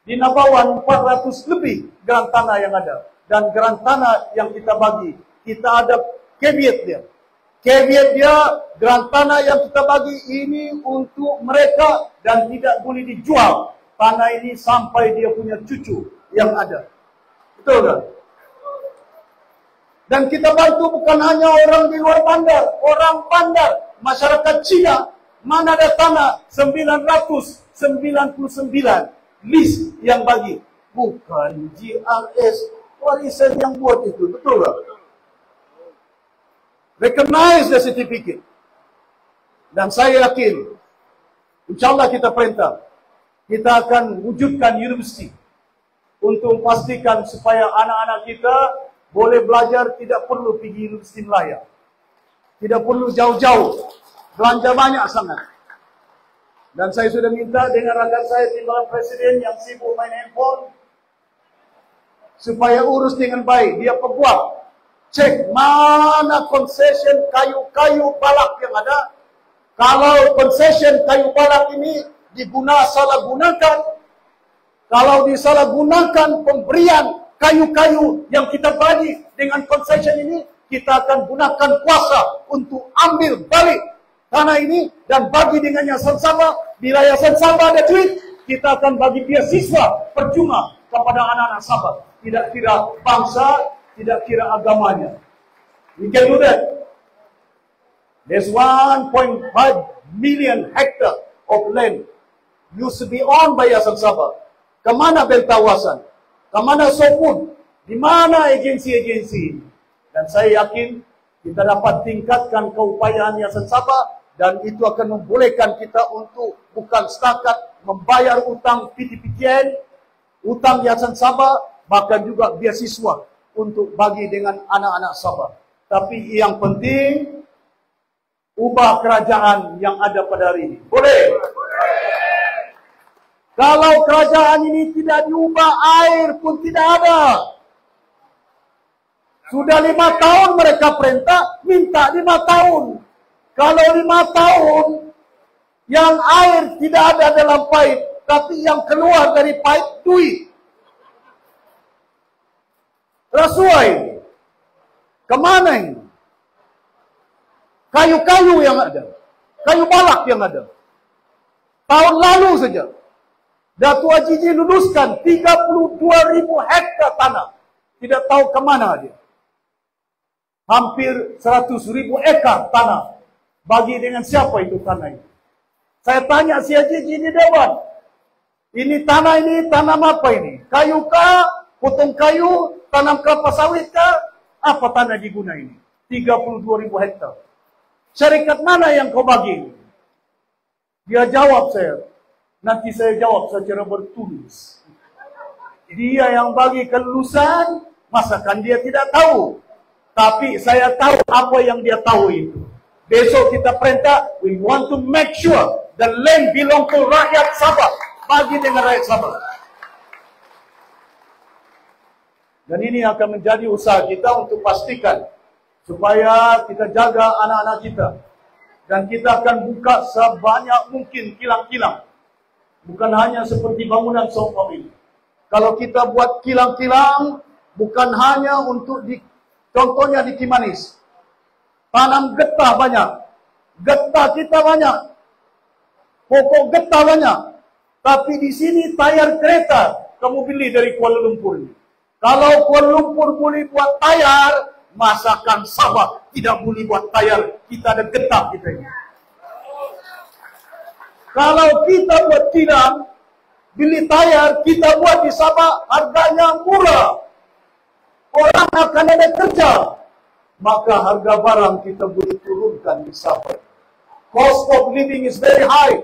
di Nabawan, 400 lebih gram tanah yang ada. Dan gram tanah yang kita bagi, kita ada caveat dia. Caveat dia, geran tanah yang kita bagi ini untuk mereka dan tidak boleh dijual tanah ini sampai dia punya cucu yang ada. Betul tak? Dan kita bantu bukan hanya orang di luar bandar, orang bandar, masyarakat Cina, mana ada tanah 999 list yang bagi. Bukan GRS warisan yang buat itu, betul tak? Recognize the certificate. Dan saya yakin, insyaAllah kita perintah, kita akan wujudkan universiti untuk memastikan supaya anak-anak kita boleh belajar, tidak perlu pergi Universiti Melaya. Tidak perlu jauh-jauh, belanja banyak sangat. Dan saya sudah minta dengan rakan saya, timbalan presiden yang sibuk main handphone, supaya urus dengan baik. Dia peguam, cek mana concession kayu-kayu balak yang ada. Kalau concession kayu balak ini salah gunakan, kalau disalahgunakan pemberian kayu-kayu yang kita bagi dengan concession ini, kita akan gunakan kuasa untuk ambil balik tanah ini dan bagi dengan Yayasan Sabah. Bila Yayasan Sabah ada duit, kita akan bagi beasiswa percuma kepada anak-anak Sabah. Tidak kira bangsa, tidak kira agamanya. We can do that. There's 1.5 million hectare of land used to be owned by Yayasan Sabah. Kemana bentawasan? Kemana Sopun? Di mana agensi-agensi? Dan saya yakin kita dapat tingkatkan keupayaan Yayasan Sabah dan itu akan membolehkan kita untuk bukan setakat membayar utang PTPTN, utang Yayasan Sabah, bahkan juga beasiswa untuk bagi dengan anak-anak Sabah. Tapi yang penting, ubah kerajaan yang ada pada hari ini. Boleh? Kalau kerajaan ini tidak diubah, air pun tidak ada. Sudah 5 tahun mereka perintah, minta 5 tahun. Kalau 5 tahun, yang air tidak ada dalam pipe, tapi yang keluar dari pipe, duit. Rasuai. Kemana ini? Kayu-kayu yang ada. Kayu balak yang ada. Tahun lalu saja, Datuk Haji Ji luluskan 32,000 hektar tanah. Tidak tahu kemana dia. Hampir 100,000 ekar tanah. Bagi dengan siapa itu tanah itu? Saya tanya si Haji Ji di Dewan. Ini tanam apa ini? Kayu kah? Potong kayu? Tanam kelapa sawit kah? Apa tanah diguna ini? 32,000 hektar. Syarikat mana yang kau bagi? Dia jawab saya. Nanti saya jawab secara bertulis. Dia yang bagi kelulusan, masakan dia tidak tahu. Tapi saya tahu apa yang dia tahu itu. Besok kita perintah, we want to make sure the land belong to rakyat Sabah. Bagi dengan rakyat Sabah. Dan ini akan menjadi usaha kita untuk pastikan supaya kita jaga anak-anak kita. Dan kita akan buka sebanyak mungkin kilang-kilang. Bukan hanya seperti bangunan Songkong ini. Kalau kita buat kilang-kilang, bukan hanya untuk contohnya di Kimanis. Tanam getah banyak. Getah kita banyak. Pokok getah banyak. Tapi di sini tayar kereta kamu beli dari Kuala Lumpur ini. Kalau Kuala Lumpur boleh buat tayar, masakan Sabah tidak boleh buat tayar. Kita ada getah kita ini. Kalau kita buat kilang, beli tayar, kita buat di Sabah, harganya murah. Orang akan ada kerja. Maka harga barang kita boleh turunkan di Sabah. Cost of living is very high.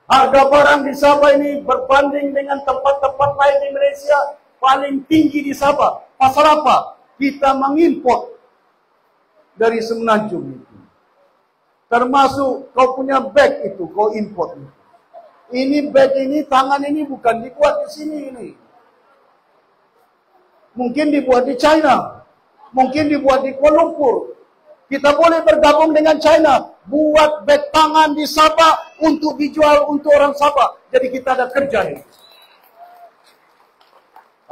Harga barang di Sabah ini berbanding dengan tempat-tempat lain di Malaysia, paling tinggi di Sabah. Pasal apa? Kita mengimport dari Semenanjung itu. Termasuk kau punya bag itu, kau import. Ini bag ini, tangan ini bukan dibuat di sini ini. Mungkin dibuat di China. Mungkin dibuat di Kuala Lumpur. Kita boleh bergabung dengan China. Buat bag tangan di Sabah untuk dijual untuk orang Sabah. Jadi kita ada kerja ini.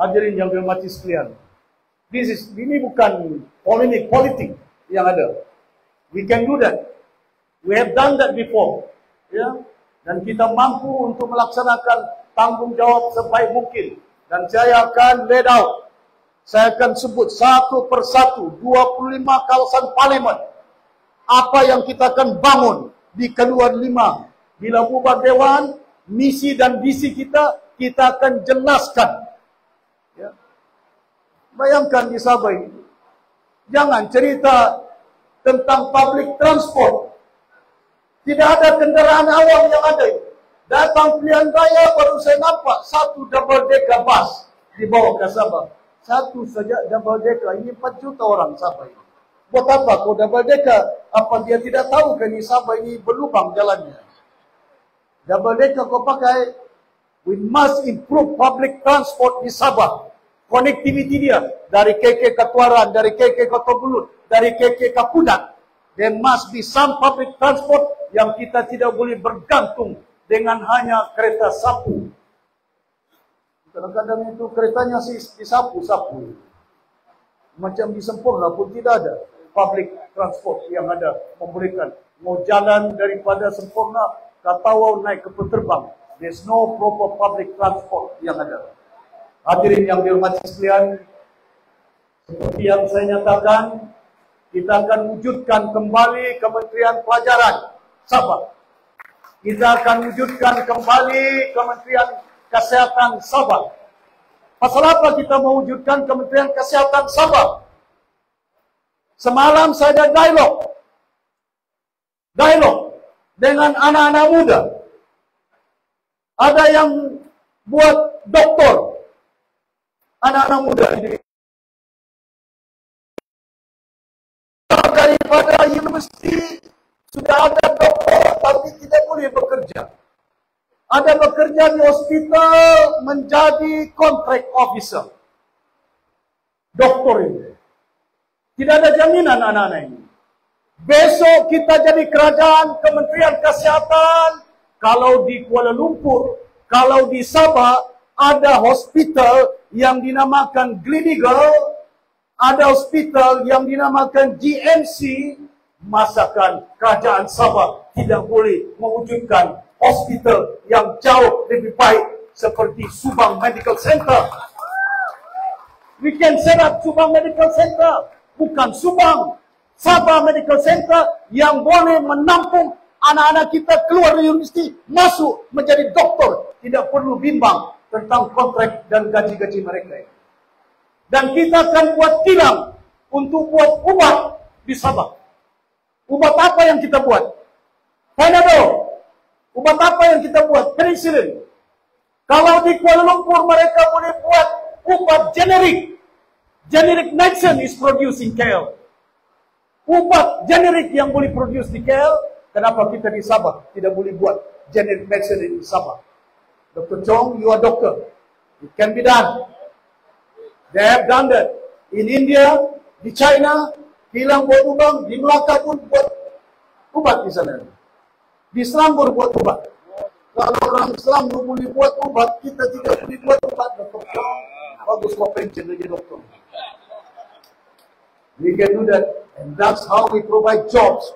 Hadirin yang dirahmati sekalian. Ini bukan polemik politik. yang ada. We can do that. We have done that before. Ya. Dan kita mampu untuk melaksanakan tanggungjawab sebaik mungkin. Dan saya akan lay out. Saya akan sebut satu persatu 25 kawasan parlimen. Apa yang kita akan bangun di keluar 5. Bila bubar dewan, misi dan visi kita akan jelaskan. Ya. Bayangkan di Sabah ini. Jangan cerita tentang public transport. Tidak ada kendaraan awam yang ada. Datang pilihan raya baru saya nampak satu double decker bus dibawa ke Sabah. Satu saja double decker. Ini 4 juta orang Sabah ini. Buat apa kau double decker? Apa dia tidak tahu kan di Sabah ini berlubang jalannya? Double decker kau pakai. We must improve public transport di Sabah. Connectivity dia. Dari KK ke Tuaran, dari KK ke Tobulut, dari KK ke Pudak. There must be some public transport yang kita tidak boleh bergantung dengan hanya kereta sapu. Kadang-kadang itu keretanya disapu-sapu. Macam di Sempurna pun tidak ada public transport yang ada membolehkan. Mau jalan daripada Sempurna ke Tawau naik ke Peterbang. There's no proper public transport yang ada. Hadirin yang dihormati sekalian, seperti yang saya nyatakan, kita akan wujudkan kembali Kementerian Pelajaran Sabah. Kita akan wujudkan kembali Kementerian Kesehatan Sabah. Pasal apa kita mewujudkan Kementerian Kesehatan Sabah? Semalam saya ada dialog dengan anak-anak muda. Ada yang buat doktor. Anak-anak muda ini. Daripada universiti sudah ada doktor tapi tidak boleh bekerja. Ada bekerja di hospital menjadi contract officer. Doktor ini. Tidak ada jaminan anak-anak ini. Besok kita jadi kerajaan Kementerian Kesehatan. Kalau di Kuala Lumpur, kalau di Sabah, ada hospital yang dinamakan Gleneagles, ada hospital yang dinamakan GMC. Masakan kerajaan Sabah tidak boleh mewujudkan hospital yang jauh lebih baik seperti Subang Medical Center. We can set up Subang Medical Center. Bukan Subang, Sabah Medical Center yang boleh menampung anak-anak kita keluar dari universiti, masuk menjadi doktor. Tidak perlu bimbang tentang kontrak dan gaji-gaji mereka. Dan kita akan buat kilang untuk buat ubat di Sabah. Ubat apa yang kita buat? Panadol. Ubat apa yang kita buat? Penicillin. Kalau di Kuala Lumpur mereka boleh buat ubat generik. Generic medicine is produced in KL. Ubat generik yang boleh produce di KL, kenapa kita di Sabah tidak boleh buat generic medicine di Sabah? Dr. Chong, you are doctor. It can be done. They have done that. In India, di China, kilang buat ubat, di Melaka pun buat ubat di sana. Di Selangor buat ubat. Kalau orang Islam boleh buat ubat, kita tidak boleh buat ubat. Dr. Chong, bagus kau pension lagi doktor. We can do that. And that's how we provide jobs.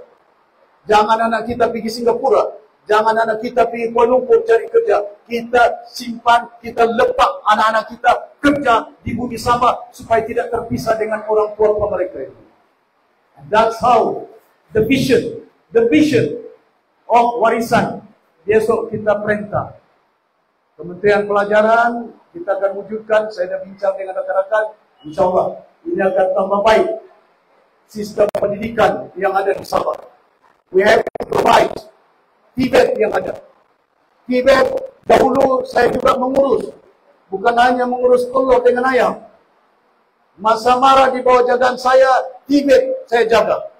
Jangan anak kita pergi Singapura. Jangan anak kita pergi Kuala Lumpur cari kerja. Kita simpan, kita letak anak-anak kita kerja di bumi Sabah supaya tidak terpisah dengan orang tua mereka itu. And that's how the vision of warisan besok kita perintah. Kementerian Pelajaran kita akan wujudkan. Saya dah bincang dengan rakan-rakan. InsyaAllah ini akan tambah baik sistem pendidikan yang ada di Sabah. We have to provide TVET yang ada. TVET dahulu saya juga mengurus. Bukan hanya mengurus telur dengan ayam. Masa marah di bawah jagaan saya, TVET saya jaga.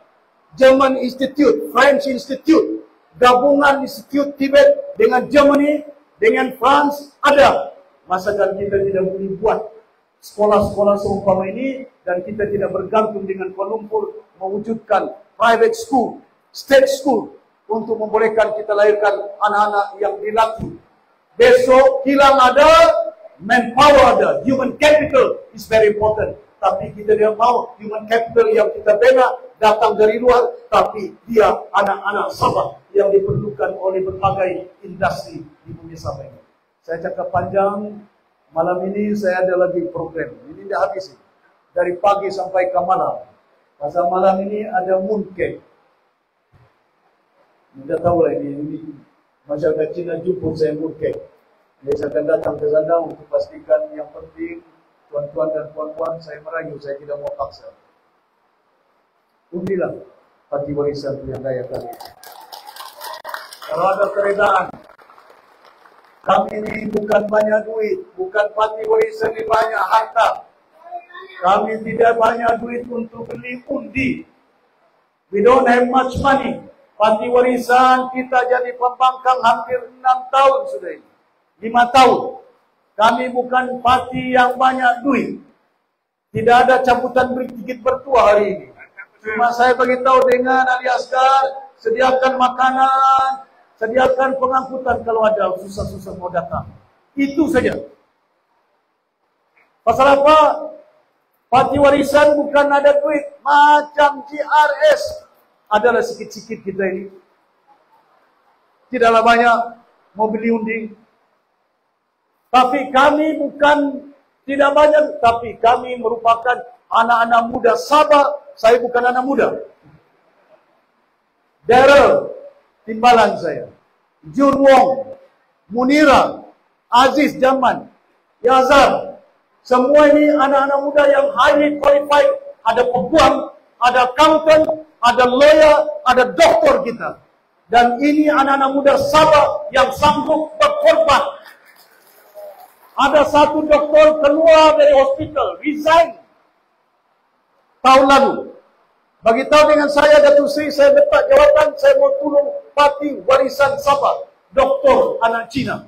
German Institute, French Institute, gabungan Institute TVET dengan Germany, dengan France ada. Masakan kita tidak boleh buat sekolah-sekolah seumpama ini dan kita tidak bergantung dengan Kuala Lumpur mewujudkan private school, state school untuk membolehkan kita lahirkan anak-anak yang dilatih. Besok kilang ada, manpower ada, human capital is very important. Tapi kita tidak mau human capital yang kita bina datang dari luar, tapi dia anak-anak Sabah yang diperlukan oleh berbagai industri di bumi Sabah ini. Saya cakap panjang, malam ini saya ada lagi program. Ini dah habis ini. Dari pagi sampai ke malam. Pasal malam ini ada mooncake. Anda tahu lah ini masyarakat Cina jemput saya mooncake. Jadi saya akan datang ke sana untuk pastikan yang penting, tuan-tuan dan puan-puan, saya merayu, saya tidak mau paksa. Undilah parti warisan yang daya kami. Kalau ada keredaan, kami ini bukan banyak duit, bukan parti warisan ini banyak harta. Kami tidak banyak duit untuk beli undi. We don't have much money. Parti warisan kita jadi pembangkang hampir 6 tahun sudah ini. 5 tahun. Kami bukan parti yang banyak duit. Tidak ada cabutan tiket bertuah hari ini. Cuma saya beritahu dengan Ali Asgar, sediakan makanan, sediakan pengangkutan kalau ada susah-susah mau datang. Itu saja. Pasal apa? Parti warisan bukan ada duit. Macam GRS. Adalah sikit-sikit kita ini. Tidaklah banyak mau beli undi. Tapi kami bukan tidak banyak. Tapi kami merupakan anak-anak muda Sabah. Saya bukan anak muda. Daryl, timbalan saya. Jun Wong, Munira, Aziz Jaman, Yazar. Semua ini anak-anak muda yang highly qualified. Ada peguam, ada accountant, ada lawyer, ada doktor kita. Dan ini anak-anak muda Sabah yang sanggup berkorban. Ada satu doktor keluar dari hospital, resign tahun lalu. Beritahu dengan saya, Datuk Seri, saya letak jawatan, saya mau tolong parti warisan Sabah. Doktor anak Cina.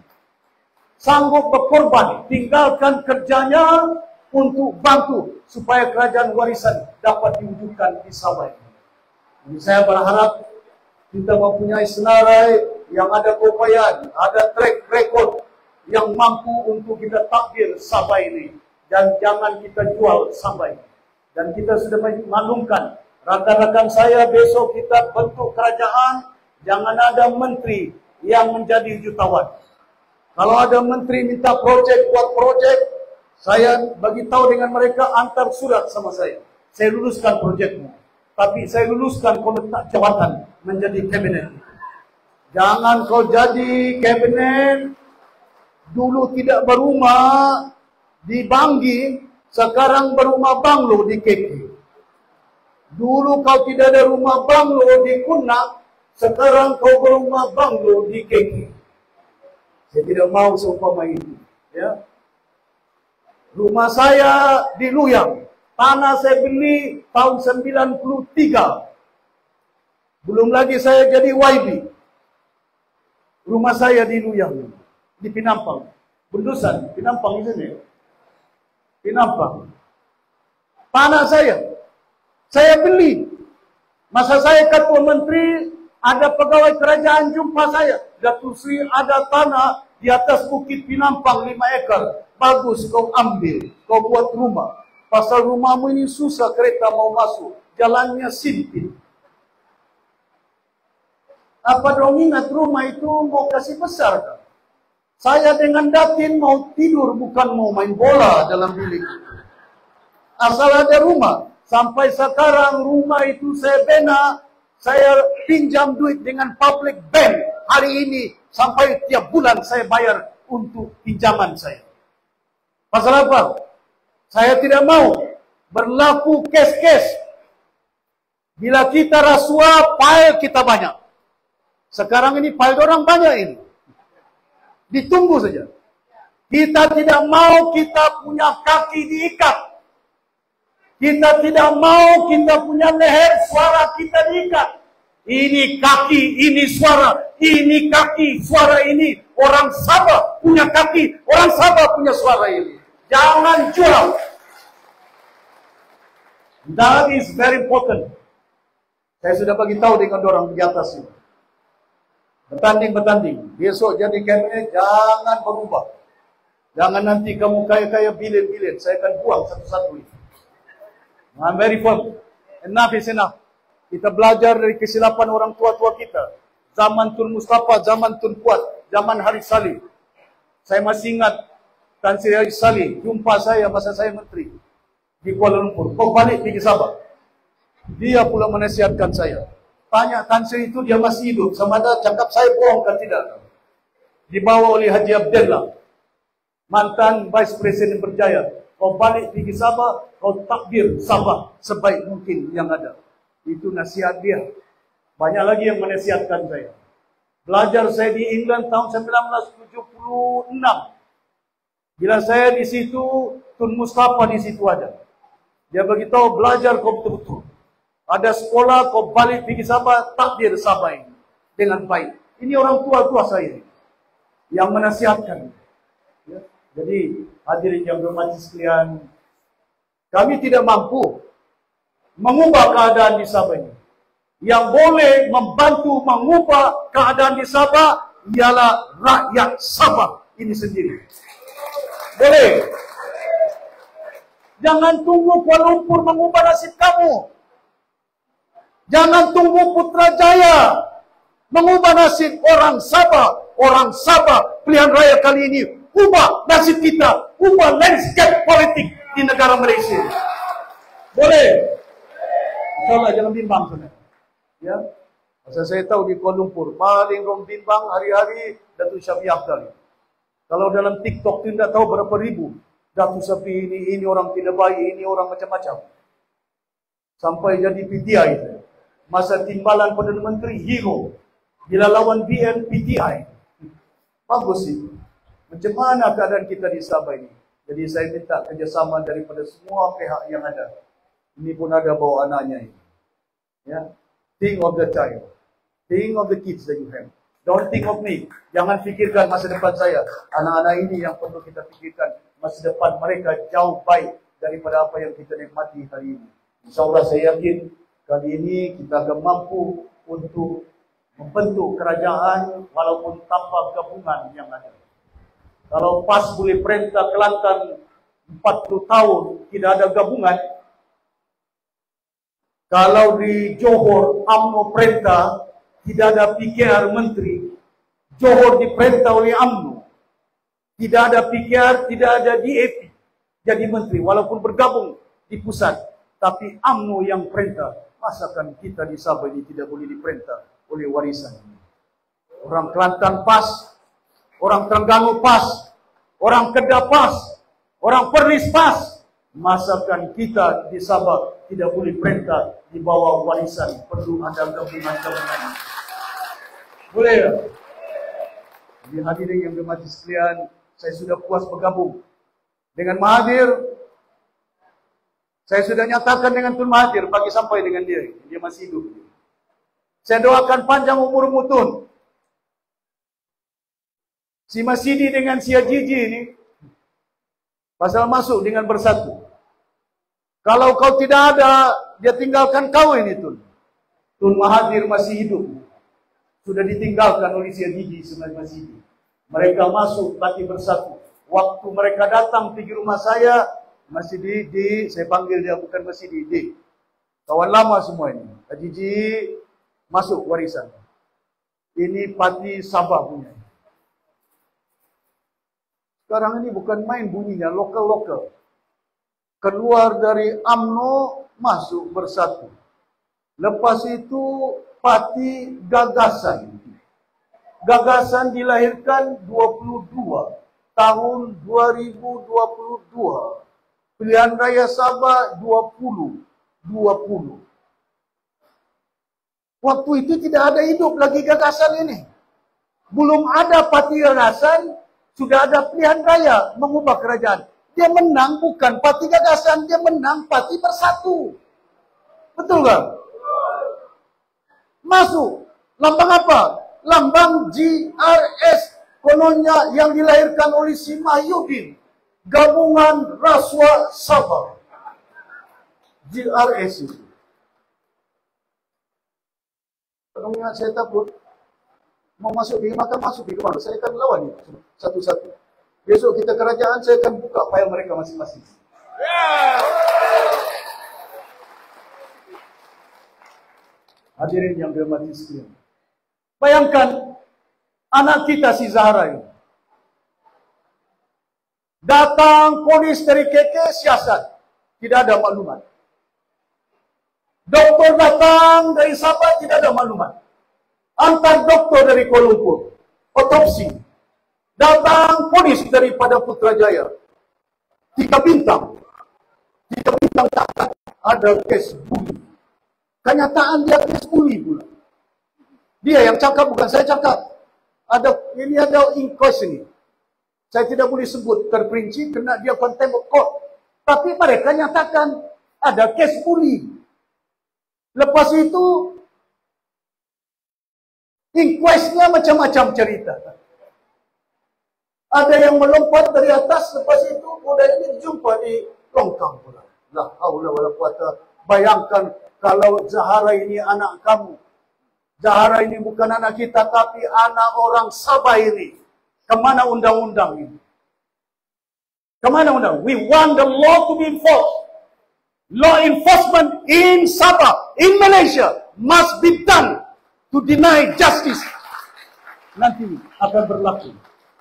Sanggup berkorban, tinggalkan kerjanya untuk bantu supaya kerajaan warisan dapat diwujudkan di Sabah ini. Jadi saya berharap kita mempunyai senarai yang ada keupayaan, ada track record yang mampu untuk kita takdir Sabah ini. Dan jangan kita jual Sabah ini. Dan kita sudah maklumkan, rakan-rakan saya besok kita bentuk kerajaan, jangan ada menteri yang menjadi jutawan. Kalau ada menteri minta projek, buat projek, saya bagi tahu dengan mereka, antar surat sama saya. Saya luluskan projekmu. Tapi saya luluskan kau letak jawatan menjadi kabinet. Jangan kau jadi kabinet, dulu tidak berumah di Banggi, sekarang berumah banglo di KK. Dulu kau tidak ada rumah banglo di Kunak, sekarang kau berumah banglo di KK. Saya tidak mau seumpama itu. Ya. Rumah saya di Luyang. Tanah saya beli tahun 93. Belum lagi saya jadi YB. Rumah saya di Luyang. Di Pinampang. Bendusan. Pinampang itu nih. Pinampang. Tanah saya beli. Masa saya ketua menteri, ada pegawai kerajaan jumpa saya. Datuk Seri, ada tanah di atas bukit Pinampang 5 ekar. Bagus kau ambil, kau buat rumah. Pasal rumahmu ini susah kereta mau masuk. Jalannya sempit. Apa dong ingat rumah itu mau kasih besar kan? Saya dengan Datin mau tidur, bukan mau main bola dalam bilik. Asal ada rumah. Sampai sekarang rumah itu saya bina, saya pinjam duit dengan public bank. Hari ini sampai tiap bulan saya bayar untuk pinjaman saya. Pasal apa? Saya tidak mau berlaku kes-kes. Bila kita rasuah, file kita banyak. Sekarang ini file orang banyak ini. Ditunggu saja. Kita tidak mau kita punya kaki diikat. Kita tidak mau kita punya leher, suara kita diikat. Ini kaki, ini suara. Ini kaki, suara ini. Orang Sabah punya kaki, orang Sabah punya suara ini. Jangan jual. That is very important. Saya sudah bagi tahu dengan orang di atas ini. Bertanding. Besok jadi kabinet, jangan berubah. Jangan nanti kamu kaya-kaya bilion-bilion. Saya akan buang satu-satu ini. I'm very firm. Enough is enough. Kita belajar dari kesilapan orang tua-tua kita. Zaman Tun Mustafa, zaman Tun Puat, zaman Haris Saleh. Saya masih ingat Tan Sri Haris Saleh jumpa saya masa saya menteri di Kuala Lumpur. Kau balik pergi Sabah. Dia pula menasihatkan saya. Tanya Tan Sri itu dia masih hidup. Sama ada cakap saya bohong kan tidak. Dibawa oleh Haji Abdullah, mantan Vice President Berjaya. Kau balik pergi Sabah, kau takbir Sabah sebaik mungkin yang ada. Itu nasihat dia. Banyak lagi yang menasihatkan saya. Belajar saya di England tahun 1976. Bila saya di situ, Tun Mustafa di situ ada. Dia beritahu belajar kau betul-betul. Ada sekolah kau balik pergi Sabah, takbir Sabah ini dengan baik. Ini orang tua-tua saya yang menasihatkan. Ya. Jadi hadirin yang berhormat sekalian, kami tidak mampu mengubah keadaan di Sabah ini. Yang boleh membantu mengubah keadaan di Sabah ialah rakyat Sabah ini sendiri. Boleh. Jangan tunggu Kuala Lumpur mengubah nasib kamu. Jangan tunggu Putrajaya mengubah nasib orang Sabah. Orang Sabah pilihan raya kali ini ubah nasib kita, ubah landscape politik di negara Malaysia. Boleh. InsyaAllah jangan bimbang saudara. Ya. Masa saya tahu di Kuala Lumpur paling orang bimbang hari-hari Datuk Syafiee Aphdal. Kalau dalam TikTok tu tidak tahu berapa ribu Datuk Syafiee ini orang tidak baik, ini orang macam-macam. Sampai jadi PTI. Masa timbalan Perdana Menteri hero. Bila lawan BN PTI. Bagus itu. Macam mana keadaan kita di Sabah ini? Jadi saya minta kerjasama daripada semua pihak yang ada. Ini pun ada bawa anaknya ini. Ya. Think of the child. Think of the kids that you have. Don't think of me. Jangan fikirkan masa depan saya. Anak-anak ini yang perlu kita fikirkan. Masa depan mereka jauh baik daripada apa yang kita nikmati hari ini. InsyaAllah saya yakin kali ini kita akan mampu untuk membentuk kerajaan walaupun tanpa gabungan yang ada. Kalau PAS boleh perintah Kelantan 40 tahun tidak ada gabungan. Kalau di Johor UMNO perintah tidak ada PKR menteri, Johor diperintah oleh UMNO. Tidak ada PKR, tidak ada DAP jadi menteri walaupun bergabung di pusat, tapi UMNO yang perintah. Masakan kita di Sabah ini tidak boleh diperintah oleh warisan. Orang Kelantan PAS, orang Terengganu PAS, orang Kedah PAS, orang Perlis PAS. Masakan kita di Sabah tidak boleh perintah di bawah warisan. Perlu ada gabungan-gabungan. Boleh ya? Jadi hadirin yang berhormat sekalian, saya sudah puas bergabung dengan Mahathir. Saya sudah nyatakan dengan Tun Mahathir pagi sampai dengan dia. Dia masih hidup. Saya doakan panjang umur Tun. Si Masidi dengan si Ajiji ini pasal masuk dengan bersatu. Kalau kau tidak ada, dia tinggalkan kau ini Tun. Tun Mahathir masih hidup. Sudah ditinggalkan oleh si Ajiji sebagai Masidi. Mereka masuk parti bersatu. Waktu mereka datang pergi rumah saya, masih saya panggil dia bukan masih di kawan lama semua ini. Ajiji masuk warisan. Ini parti Sabah punya. Sekarang ini bukan main bunyinya, lokal-lokal. Keluar dari UMNO, masuk bersatu. Lepas itu parti Gagasan. Gagasan dilahirkan 22 tahun 2022. Pilihan Raya Sabah 2020. Waktu itu tidak ada hidup lagi Gagasan ini. Belum ada parti Gagasan, sudah ada pilihan raya mengubah kerajaan. Dia menang bukan parti Gagasan, dia menang parti Bersatu. Betul tak? Masuk. Lambang apa? Lambang GRS. Kononnya yang dilahirkan oleh si Mahyudin. Gabungan Raswa Sabah. GRS itu. Kononnya saya takut. Mau masuk di maka masuk di kemana? Saya akan lawan itu satu-satu. Besok kita kerajaan, saya akan buka file mereka masing-masing. Hadirin yang dirahmati sekalian. Bayangkan anak kita si Zahra ini. Datang polis dari KK siasat. Tidak ada maklumat. Doktor datang dari Sabah, tidak ada maklumat. Antar doktor dari Kuala Lumpur. Otopsi. Datang polis daripada Putrajaya. 3 bintang. 3 bintang tak ada kes buli. Kenyataan dia kes buli pula. Dia yang cakap, bukan saya cakap. Ini ada inquest ini. Saya tidak boleh sebut terperinci kerana dia contempt of court. Tapi mereka nyatakan ada kes buli. Lepas itu, inquestnya macam-macam cerita. Ada yang melompat dari atas, lepas itu kuda ini jumpa di longkang pula. La haula wala quwata. Bayangkan kalau Zahra ini anak kamu. Zahra ini bukan anak kita, tapi anak orang Sabah ini. Kemana undang-undang ini? Kemana undang? We want the law to be enforced. Law enforcement in Sabah, in Malaysia, must be done to deny justice. Nanti akan berlaku.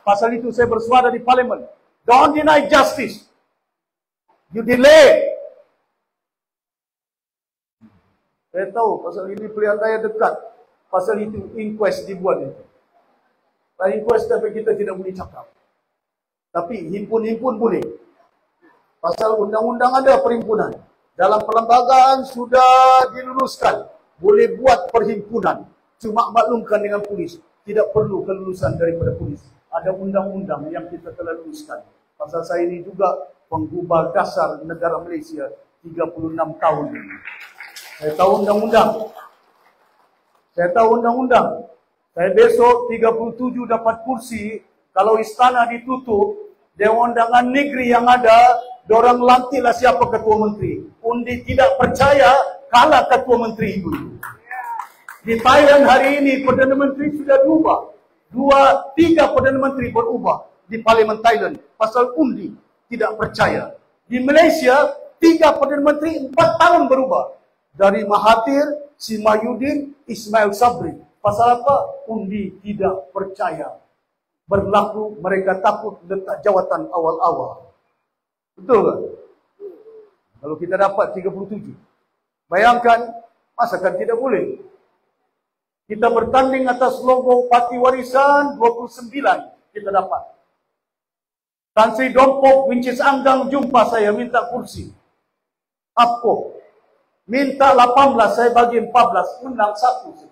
Pasal itu saya bersuara di parlimen. Don't deny justice. You delay. Saya tahu pasal ini pilihan raya dekat. Pasal itu inquest dibuat itu. Inquest tapi kita tidak boleh cakap. Tapi himpun-himpun boleh. Pasal undang-undang ada perhimpunan. Dalam perlembagaan sudah diluluskan. Boleh buat perhimpunan. Cuma maklumkan dengan polis. Tidak perlu kelulusan daripada polis. Ada undang-undang yang kita telah luluskan. Pasal saya ini juga penggubah dasar negara Malaysia 36 tahun. Saya tahu undang-undang. Saya besok 37 dapat kursi. Kalau istana ditutup, Dewan Undangan Negeri yang ada, dorang lantiklah siapa ketua menteri. Undi tidak percaya, kalah ketua menteri itu. Di Thailand hari ini, Perdana Menteri sudah berubah. 2-3 Perdana Menteri berubah di Parlimen Thailand. Pasal undi tidak percaya. Di Malaysia, 3 Perdana Menteri 4 tahun berubah. Dari Mahathir, Simayudin, Ismail Sabri. Pasal apa? Undi tidak percaya. Berlaku mereka takut letak jawatan awal-awal. Betul kan? Kalau kita dapat 37. Bayangkan, masakan tidak boleh. Kita bertanding atas logo Parti Warisan 29. Kita dapat. Tan Sri Dompok, Wincis Anggang jumpa saya minta kursi. Apa? Minta 18, saya bagi 14. Menang 1.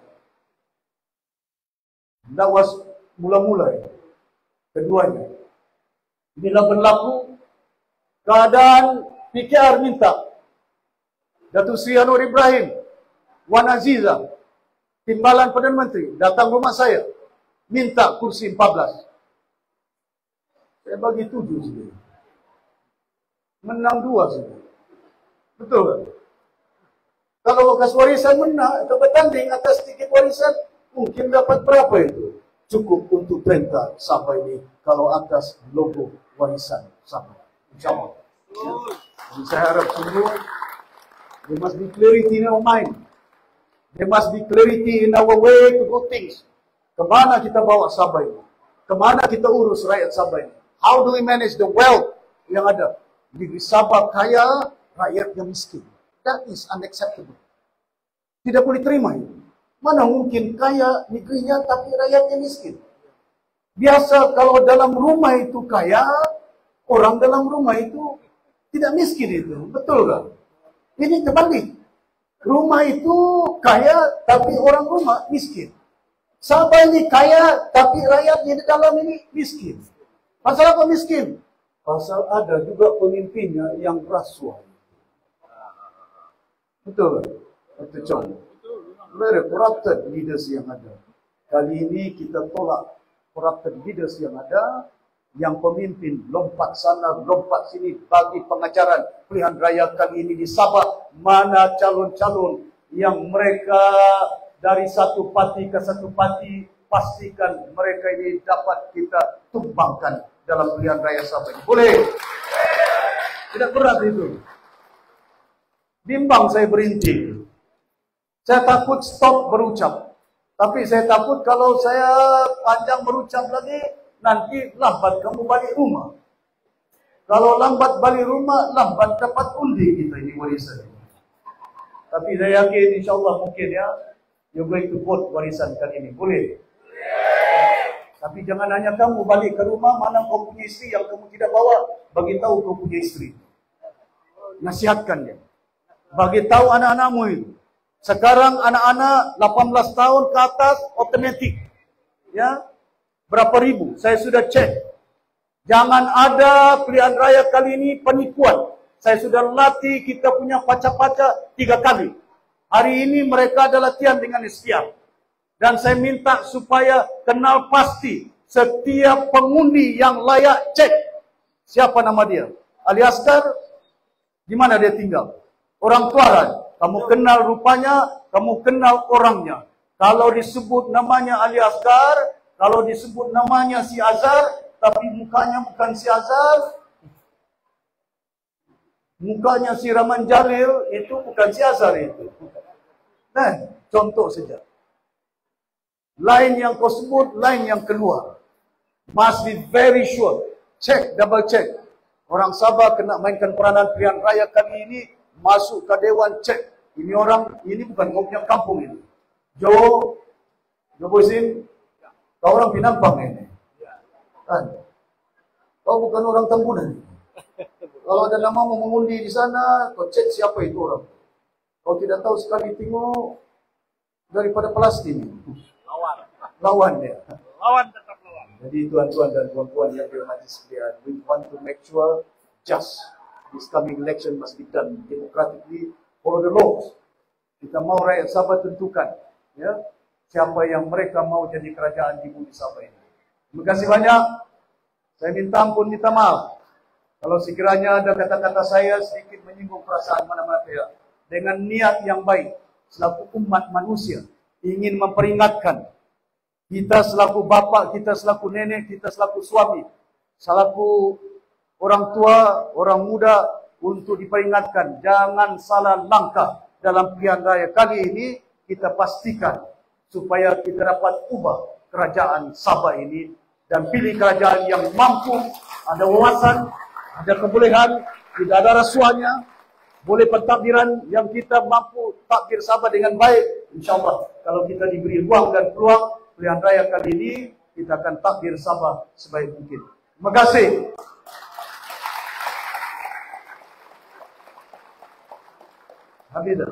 That was mula-mula keduanya. Bila berlaku keadaan PKR minta Datuk Seri Anwar Ibrahim, Wan Aziza, Timbalan Perdana Menteri datang rumah saya minta kursi 14. Saya bagi 7 saja. Menang 2 saja. Betul kan? Kalau bekas warisan menang atau bertanding atas tiket warisan, mungkin dapat berapa itu? Cukup untuk perintah Sabah ini kalau atas logo warisan Sabah. InsyaAllah. Jadi saya harap semua, there must be clarity in our mind. There must be clarity in our way to do things. Kemana kita bawa Sabah ini? Kemana kita urus rakyat Sabah ini? How do we manage the wealth yang ada? Negeri Sabah kaya, rakyat yang miskin. That is unacceptable. Tidak boleh terima ini. Mana mungkin kaya negerinya tapi rakyatnya miskin. Biasa kalau dalam rumah itu kaya, orang dalam rumah itu tidak miskin itu. Betul kan? Ini terbalik. Rumah itu kaya tapi orang rumah miskin. Sabah ini kaya tapi rakyatnya di dalam ini miskin. Pasal apa miskin? Pasal ada juga pemimpinnya yang rasuah. Betul kan? Betul. Very corrupted leaders yang ada. Kali ini kita tolak corrupted leaders yang ada, yang pemimpin lompat sana, lompat sini bagi pengajaran pilihan raya kali ini di Sabah. Mana calon-calon yang mereka dari satu parti ke satu parti, pastikan mereka ini dapat kita tumbangkan dalam pilihan raya Sabah ini. Boleh? Tidak berat itu. Bimbang saya berhenti. Saya takut stop berucap. Tapi saya takut kalau saya panjang berucap lagi, nanti lambat kamu balik rumah. Kalau lambat balik rumah, lambat dapat undi kita ini warisan. Tapi saya yakin insyaAllah mungkin ya, you're going to vote warisan kali ini. Boleh? Tapi jangan hanya kamu balik ke rumah, mana kau punya istri yang kamu tidak bawa, bagi tahu kau punya istri. Nasihatkan dia. Bagi tahu anak-anakmu itu. Sekarang anak-anak 18 tahun ke atas otomatik. Ya. Berapa ribu? Saya sudah cek. Jangan ada pilihan raya kali ini penipuan. Saya sudah latih kita punya paca-paca 3 kali. Hari ini mereka ada latihan dengan istiar. Dan saya minta supaya kenal pasti setiap pengundi yang layak cek. Siapa nama dia? Ali Asgar, di mana dia tinggal? Orang Tuaran. Kamu kenal rupanya, kamu kenal orangnya. Kalau disebut namanya Ali Asgar, kalau disebut namanya si Azhar, tapi mukanya bukan si Azhar, mukanya si Rahman Jalil, itu bukan si Azhar itu. Nah, contoh saja. Lain yang kau sebut, lain yang keluar. Must be very sure. Check, double check. Orang Sabah kena mainkan peranan pilihan raya kali ini, masuk ke Dewan, cek. Ini orang, ini bukan kau punya kampung ini. Jo Bosin, kau orang Pinampang ini. Kan? Kau bukan orang Tambunan. Kalau ada nama mau mengundi di sana, kau cek siapa itu orang. Kau tidak tahu sekali tengok daripada plastik ini. Lawan dia. Lawan tetap lawan. Jadi tuan-tuan dan puan-puan yang dirahmati sekalian, we want to make sure just this coming election must be done democratically for the laws. Kita mau rakyat Sabah tentukan, ya, siapa yang mereka mau jadi kerajaan di bumi Sabah ini. Terima kasih banyak. Saya minta ampun, minta maaf. Kalau sekiranya ada kata-kata saya sedikit menyinggung perasaan mana-mana pihak. Dengan niat yang baik, selaku umat manusia, ingin memperingatkan kita selaku bapak, kita selaku nenek, kita selaku suami, selaku orang tua, orang muda, untuk diperingatkan jangan salah langkah dalam pilihan raya kali ini. Kita pastikan supaya kita dapat ubah kerajaan Sabah ini dan pilih kerajaan yang mampu, ada wawasan, ada kebolehan, tidak ada rasuahnya, boleh pentadbiran yang kita mampu takbir Sabah dengan baik. InsyaAllah kalau kita diberi ruang dan peluang pilihan raya kali ini, kita akan takbir Sabah sebaik mungkin. Terima kasih. Habis dah.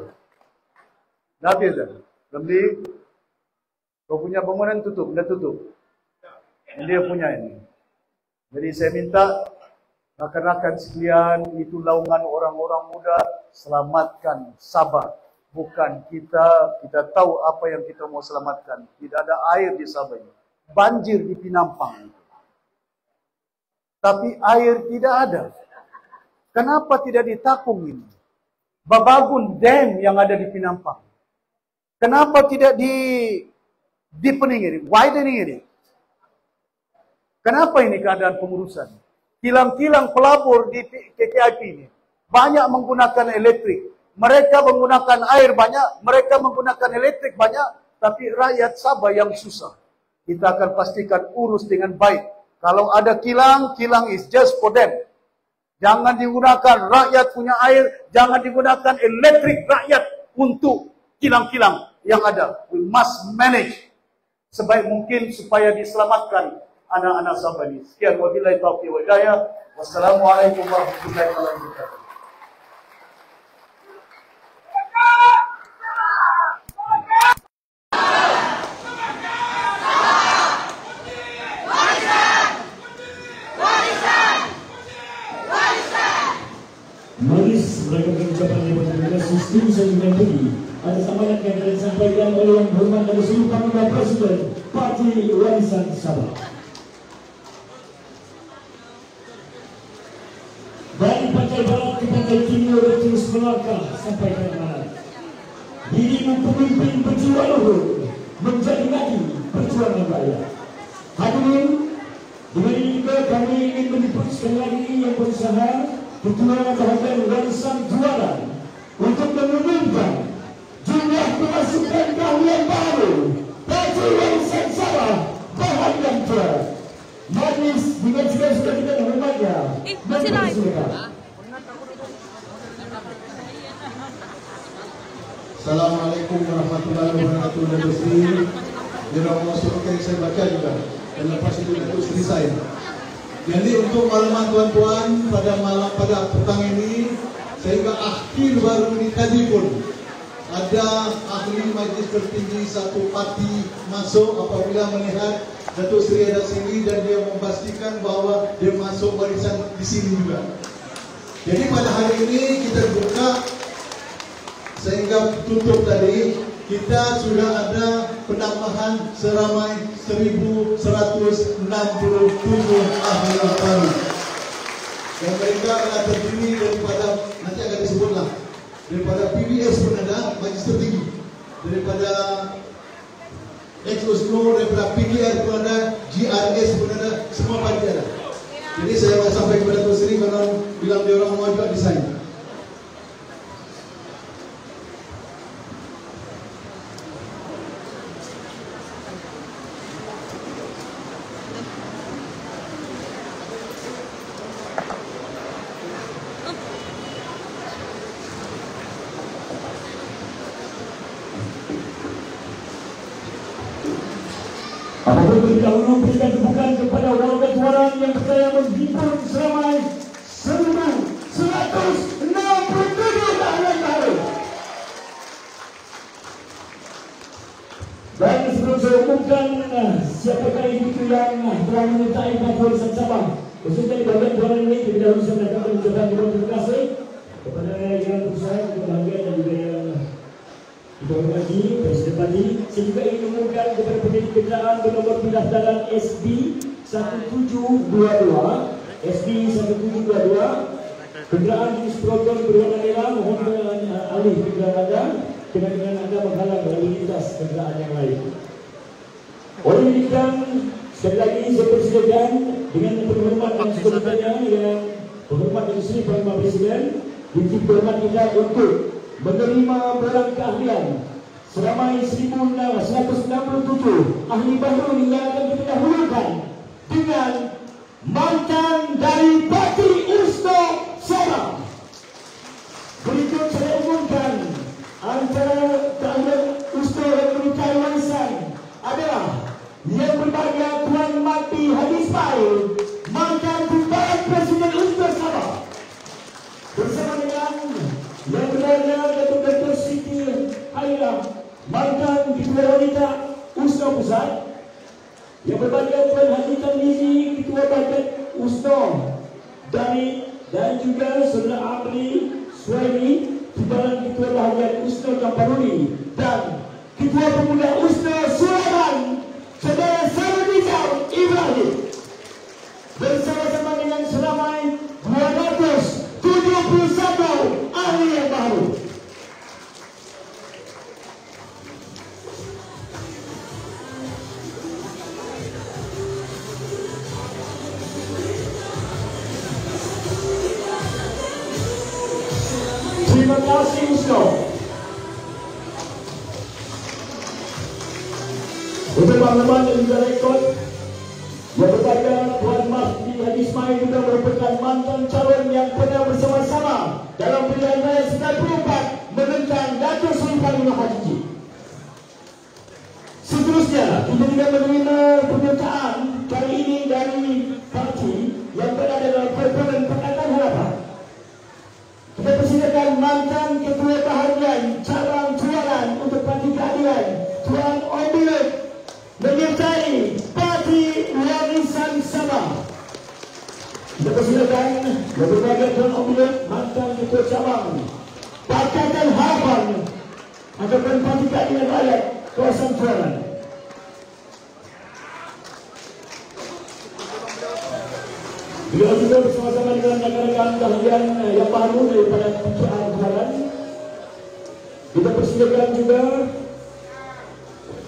Dah habis dah. Ramli, kau punya bangunan tutup, dah tutup. Dia punya ini. Jadi saya minta rakan-rakan sekalian, itu laungan orang-orang muda, selamatkan Sabah. Bukan kita tahu apa yang kita mau selamatkan. Tidak ada air di Sabah ini. Banjir di Pinampang. Tapi air tidak ada. Kenapa tidak ditapung ini? Babagun dam yang ada di Pinampang. Kenapa tidak deepening ini, widening ini? Kenapa ini keadaan pengurusan? Kilang-kilang pelabur di KKIP ini banyak menggunakan elektrik. Mereka menggunakan air banyak, mereka menggunakan elektrik banyak, tapi rakyat Sabah yang susah. Kita akan pastikan urus dengan baik. Kalau ada kilang, kilang is just for them. Jangan digunakan rakyat punya air, jangan digunakan elektrik rakyat untuk kilang-kilang yang ada. We must manage sebaik mungkin supaya diselamatkan anak-anak Sabah ini. Sekian wabillahi taufiq wal hidayah. Wassalamualaikum warahmatullahi wabarakatuh. Maris melakukan ucapan yang terima kasih setuju dengan budi atas amanat yang telah disampaikan oleh Yang Berhormat dan Seluruh Panggilan Presiden Parti Warisan Sabah. Dari pantai barat ke pantai timur terus melangkah sampai ke barat. Dirimu pemimpin berjuang luhur menjadi lagi perjuangan rakyat. Hadirin, dengan ini juga kami ingin menyebut sekali lagi yang berusaha Ketua Bahagian Warisan Juara untuk mengumumkan jumlah dipersilakan. Assalamualaikum warahmatullahi wabarakatuh. Datuk Seri, Dirama Surukai saya baca juga. Dan lepas itu Datuk Seri saya. Jadi untuk makluman tuan-tuan, pada petang ini, sehingga akhir baru dikaji pun ada ahli majlis tertinggi satu parti masuk apabila melihat Datuk Seri ada sini dan dia memastikan bahawa dia masuk barisan di sini juga. Jadi pada hari ini kita buka sehingga tutup tadi kita sudah ada penambahan seramai 1.167 ahli baru. Dan mereka adalah terdiri daripada, nanti akan disebutlah, daripada PBS pun ada, majlis tertinggi, daripada ex-USNO, daripada PKR pun ada, GRS pun ada, semua parti ada. Jadi saya akan sampai kepada Datuk Seri karena bilang dia orang mau juga desain. Apabila terlebih dahulu berikan tepukan kepada warga suara yang percaya menghimpun seramai 1.167 ahli baru. Dan sebelum saya umumkan siapakah itu yang telah menyertai bantuan Sabah, khususnya di bagian suara ini, terlebih dahulu saya mendapat ucapan terima kasih kepada yang berusaha, kebahagiaan dan juga yang dihormati Presiden Parti. Saya juga ingin mengumumkan kepada pemilik kendaraan bernomor pendaftaran SB 1722, SB 1722, kenderaan jenis proton berwarna merah, mohon alih kenderaan anda dengan anda menghalang lalu lintas kenderaan yang lain. Oleh demikian, sekali lagi saya persilakan dengan penghormat yang sebenarnya yang penghormat yang Sri Panglima Presiden, diberi hormat kita untuk menerima barang keahlian seramai 1.167 ahli baru yang akan kita dahulukan dengan mantan dari Parti USNO Sabah. Berikut saya umumkan antara keahlian USNO yang memberikan warisan adalah yang berbahagia Tuan Mati Hadi Ismail, mantan Timbalan Presiden USNO Sabah, bersama dengan yang berada Dr. Siti Haira, mantan Ketua Wanita USNO Pusat, yang berbahagia Tuan Haji Tanlizi, Ketua Badan USNO dari, dan juga Saudara Amri Suhaimi, Timbalan Ketua Bahagian USNO Kamparuni, dan Ketua Pemuda USNO Sulaiman, Saudara Saladizal Ibrahim, bersama-sama dengan seramai 271 ahli yang baru. Terima kasih USNO. Untuk makluman dan juga rekod, yang berbahagia Tuan Mahdi Hadi Ismail juga merupakan mantan calon yang pernah bersama-sama dalam pilihan raya 94 menentang Datuk Seri Panglima Haji. Seterusnya, kita juga menerima penyertaan kali ini dari parti yang berada dalam Perhimpunan Pakatan Harapan. Kita persilakan mantan Ketua Bahagian Cabang Jualan untuk Parti Keadilan, Tuan Obilet, menyertai Parti Warisan Sabah. Kita persilakan yang berbahagia Tuan Obilet, mantan Ketua Cabang Pakatan Harapan ataupun Parti Keadilan Rakyat Kawasan Jualan. Beliau juga bersama-sama dengan rekan-rekan bahagian yang baru daripada PKR Jualan. Kita persilakan juga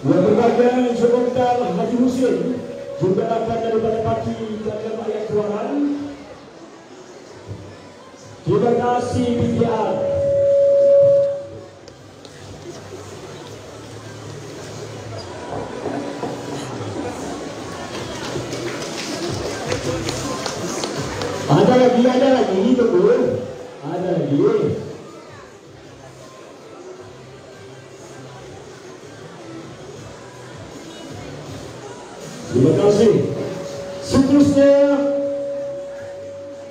yang berbahagia Inspektor Haji Husin, juga akan daripada Parti Keadilan Rakyat Jualan. Terima kasih PKR. Ada lagi dia. Terima kasih. Seterusnya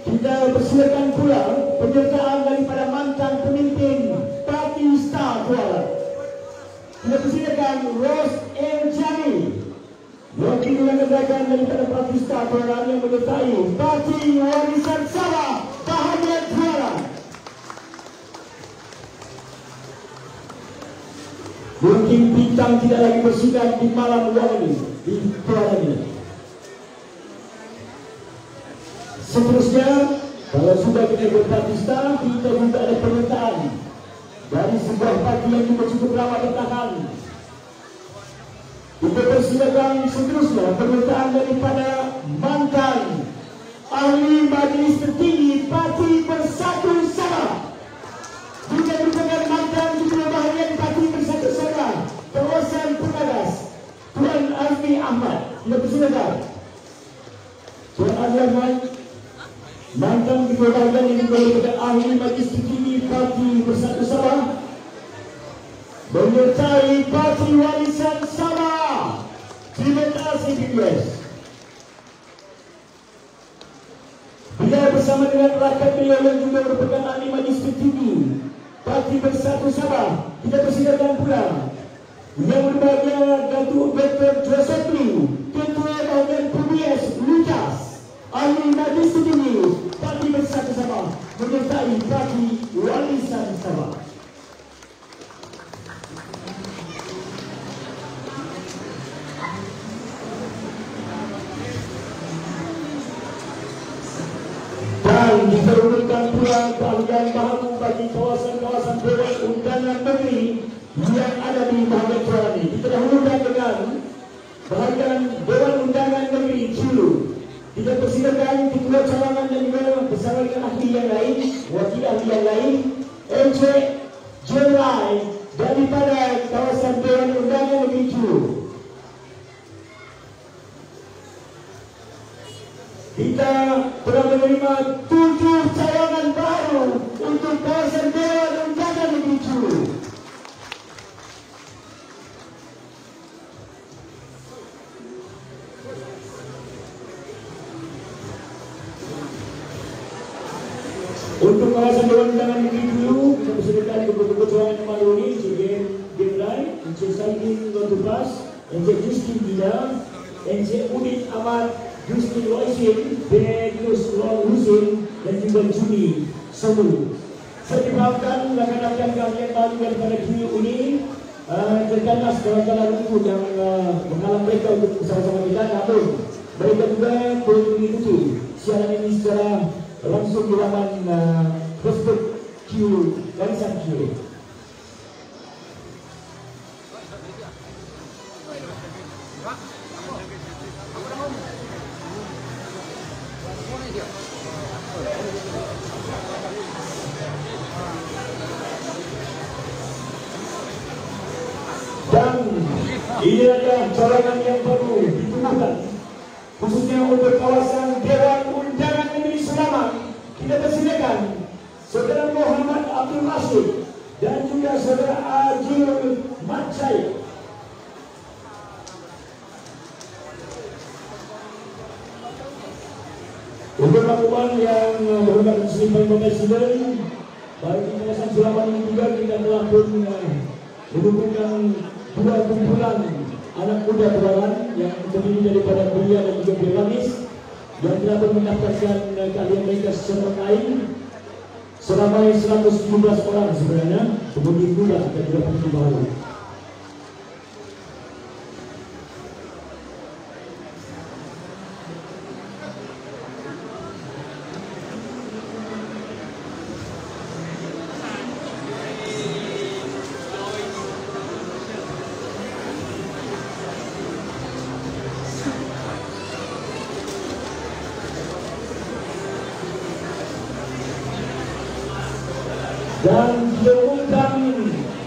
kita persilakan pula penyertaan daripada mantan pemimpin Parti Star Kuala. Kita persilakan Ros M. Jani, wakil yang gerakan daripada Parti Star Kuala yang menyertai Parti Warisan Sabah Bahagian Kuala. Mungkin bintang tidak lagi bersinar di malam luar ini, di Kuala ini. Seterusnya, kalau sudah kita berparti Star, kita juga ada pernyataan dari sebuah parti yang juga cukup lama bertahan. Kita persilakan seterusnya pernyataan daripada mantan ahli Majlis Tertinggi Parti Bersatu Sabah, juga merupakan mantan Ketua Bahagian Parti Bersatu Sabah Kawasan Pengagas, Tuan Azmi Ahmad. Kita persilakan Tuan Azmi Ahmad, mantan Ketua Bahagian yang merupakan ahli Majlis Tertinggi Parti Bersatu Sabah, menyertai Parti Warisan Sabah. Terima kasih PBS. Beliau bersama dengan rakan beliau yang juga merupakan ahli Majlis Tertinggi Parti Bersatu Sabah. Kita persilakan pula yang berbahagia Datuk Dr. Josepli, Ketua Bahagian PBS Lukas, ahli Majlis Tertinggi Parti Bersatu Sabah, menyertai Parti Warisan Sabah. Dan diperlukan pula keahlian baru bagi kawasan-kawasan Dewan Undangan Negeri yang ada di bahagian Kuala ini. Kita dahulukan dengan bahagian Dewan Undangan Negeri Culu. Kita persilakan ketua cawangan dan juga bersama dengan ahli yang lain, wakil ahli yang lain, Encik Jelai daripada kawasan Dewan Undangan Negeri Culu. Kita telah menerima 7 cawangan baru untuk kawasan Dewan Undangan Negeri Culu. Untuk kawasan Dewan Undangan Negeri Culu, kita persilakan beberapa cawangan yang baru ini, Encik Gemrai, Encik Saidin Lotupas, Encik Justin Dida, Encik Udin Ahmad, Justin Loisin, Begus Lol Husin, dan juga Juni Somu. Saya dimaafkan rakan-rakan kalian baru daripada QU ini terganas kawan-kawan itu yang menghalang mereka untuk bersama-sama kita, namun mereka juga boleh mengikuti siaran ini secara langsung di laman Facebook QU Warisan QU. Dan ini adalah cawangan yang baru ditubuhkan khususnya untuk kawasan Dewan Undangan Negeri Selamat. Kita persilakan Saudara Muhammad Abdul Rashid dan juga Saudara Ajul Macai. Untuk lakukan yang berhubungan dengan Presiden, baik di kawasan Selamat ini juga kita telah pun menghubungkan 2 kumpulan anak muda perawan yang terdiri daripada Belia dan juga Belanis yang telah pun mendapatkan keahlian mereka secara lain selama 117 orang sebenarnya. Kemudian pula kita juga perlu baru. Dan diumumkan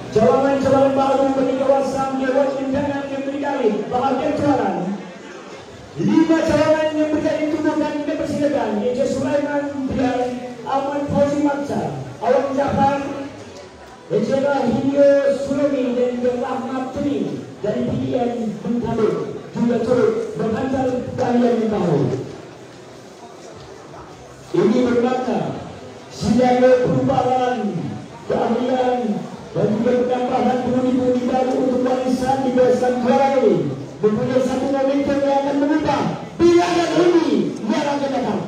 cawangan-cawangan baru bagi kawasan Dewan Undangan yang berdikari bahagian cawangan. 5 cawangan yang berdikari ditubuhkan. Kita persilakan Encik Sulaiman Bilal, Ahmad Fauzi Maksa, Awak Rahayu Surami dan juga Rahmat Tri dari PDM Bengkulu juga turut mengantar kalian yang tahu. Ini bermakna siaga perubahan, keahlian dan juga penambahan penghuni-penghuni baru untuk warisan di Besan Kuala mempunyai satu momentum yang akan mengubah bilangan ini yang akan datang.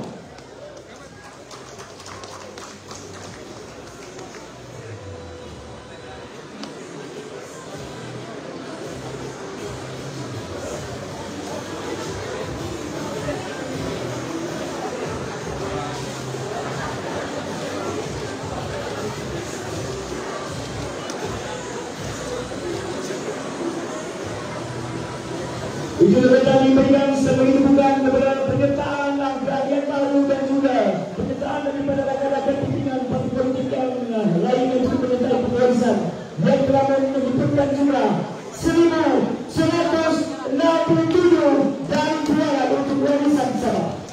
Itu dapat diberikan sebagai dukungan kepada penyertaan agraria baru dan juga penyertaan daripada rakyat-rakyat pimpinan parti politik yang lain untuk menyertai pewarisan yang telah menyebutkan jumlah 1.167 dan juara untuk warisan Sabah.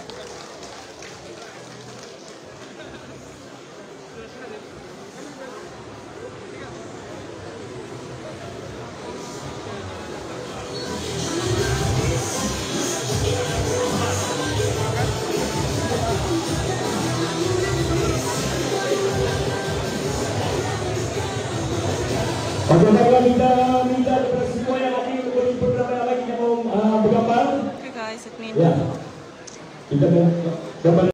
Bagaimana kita minta kepada semua yang hadir untuk beberapa yang lagi yang mau bergambar. Okay guys, it means Ya, kita mau gambar.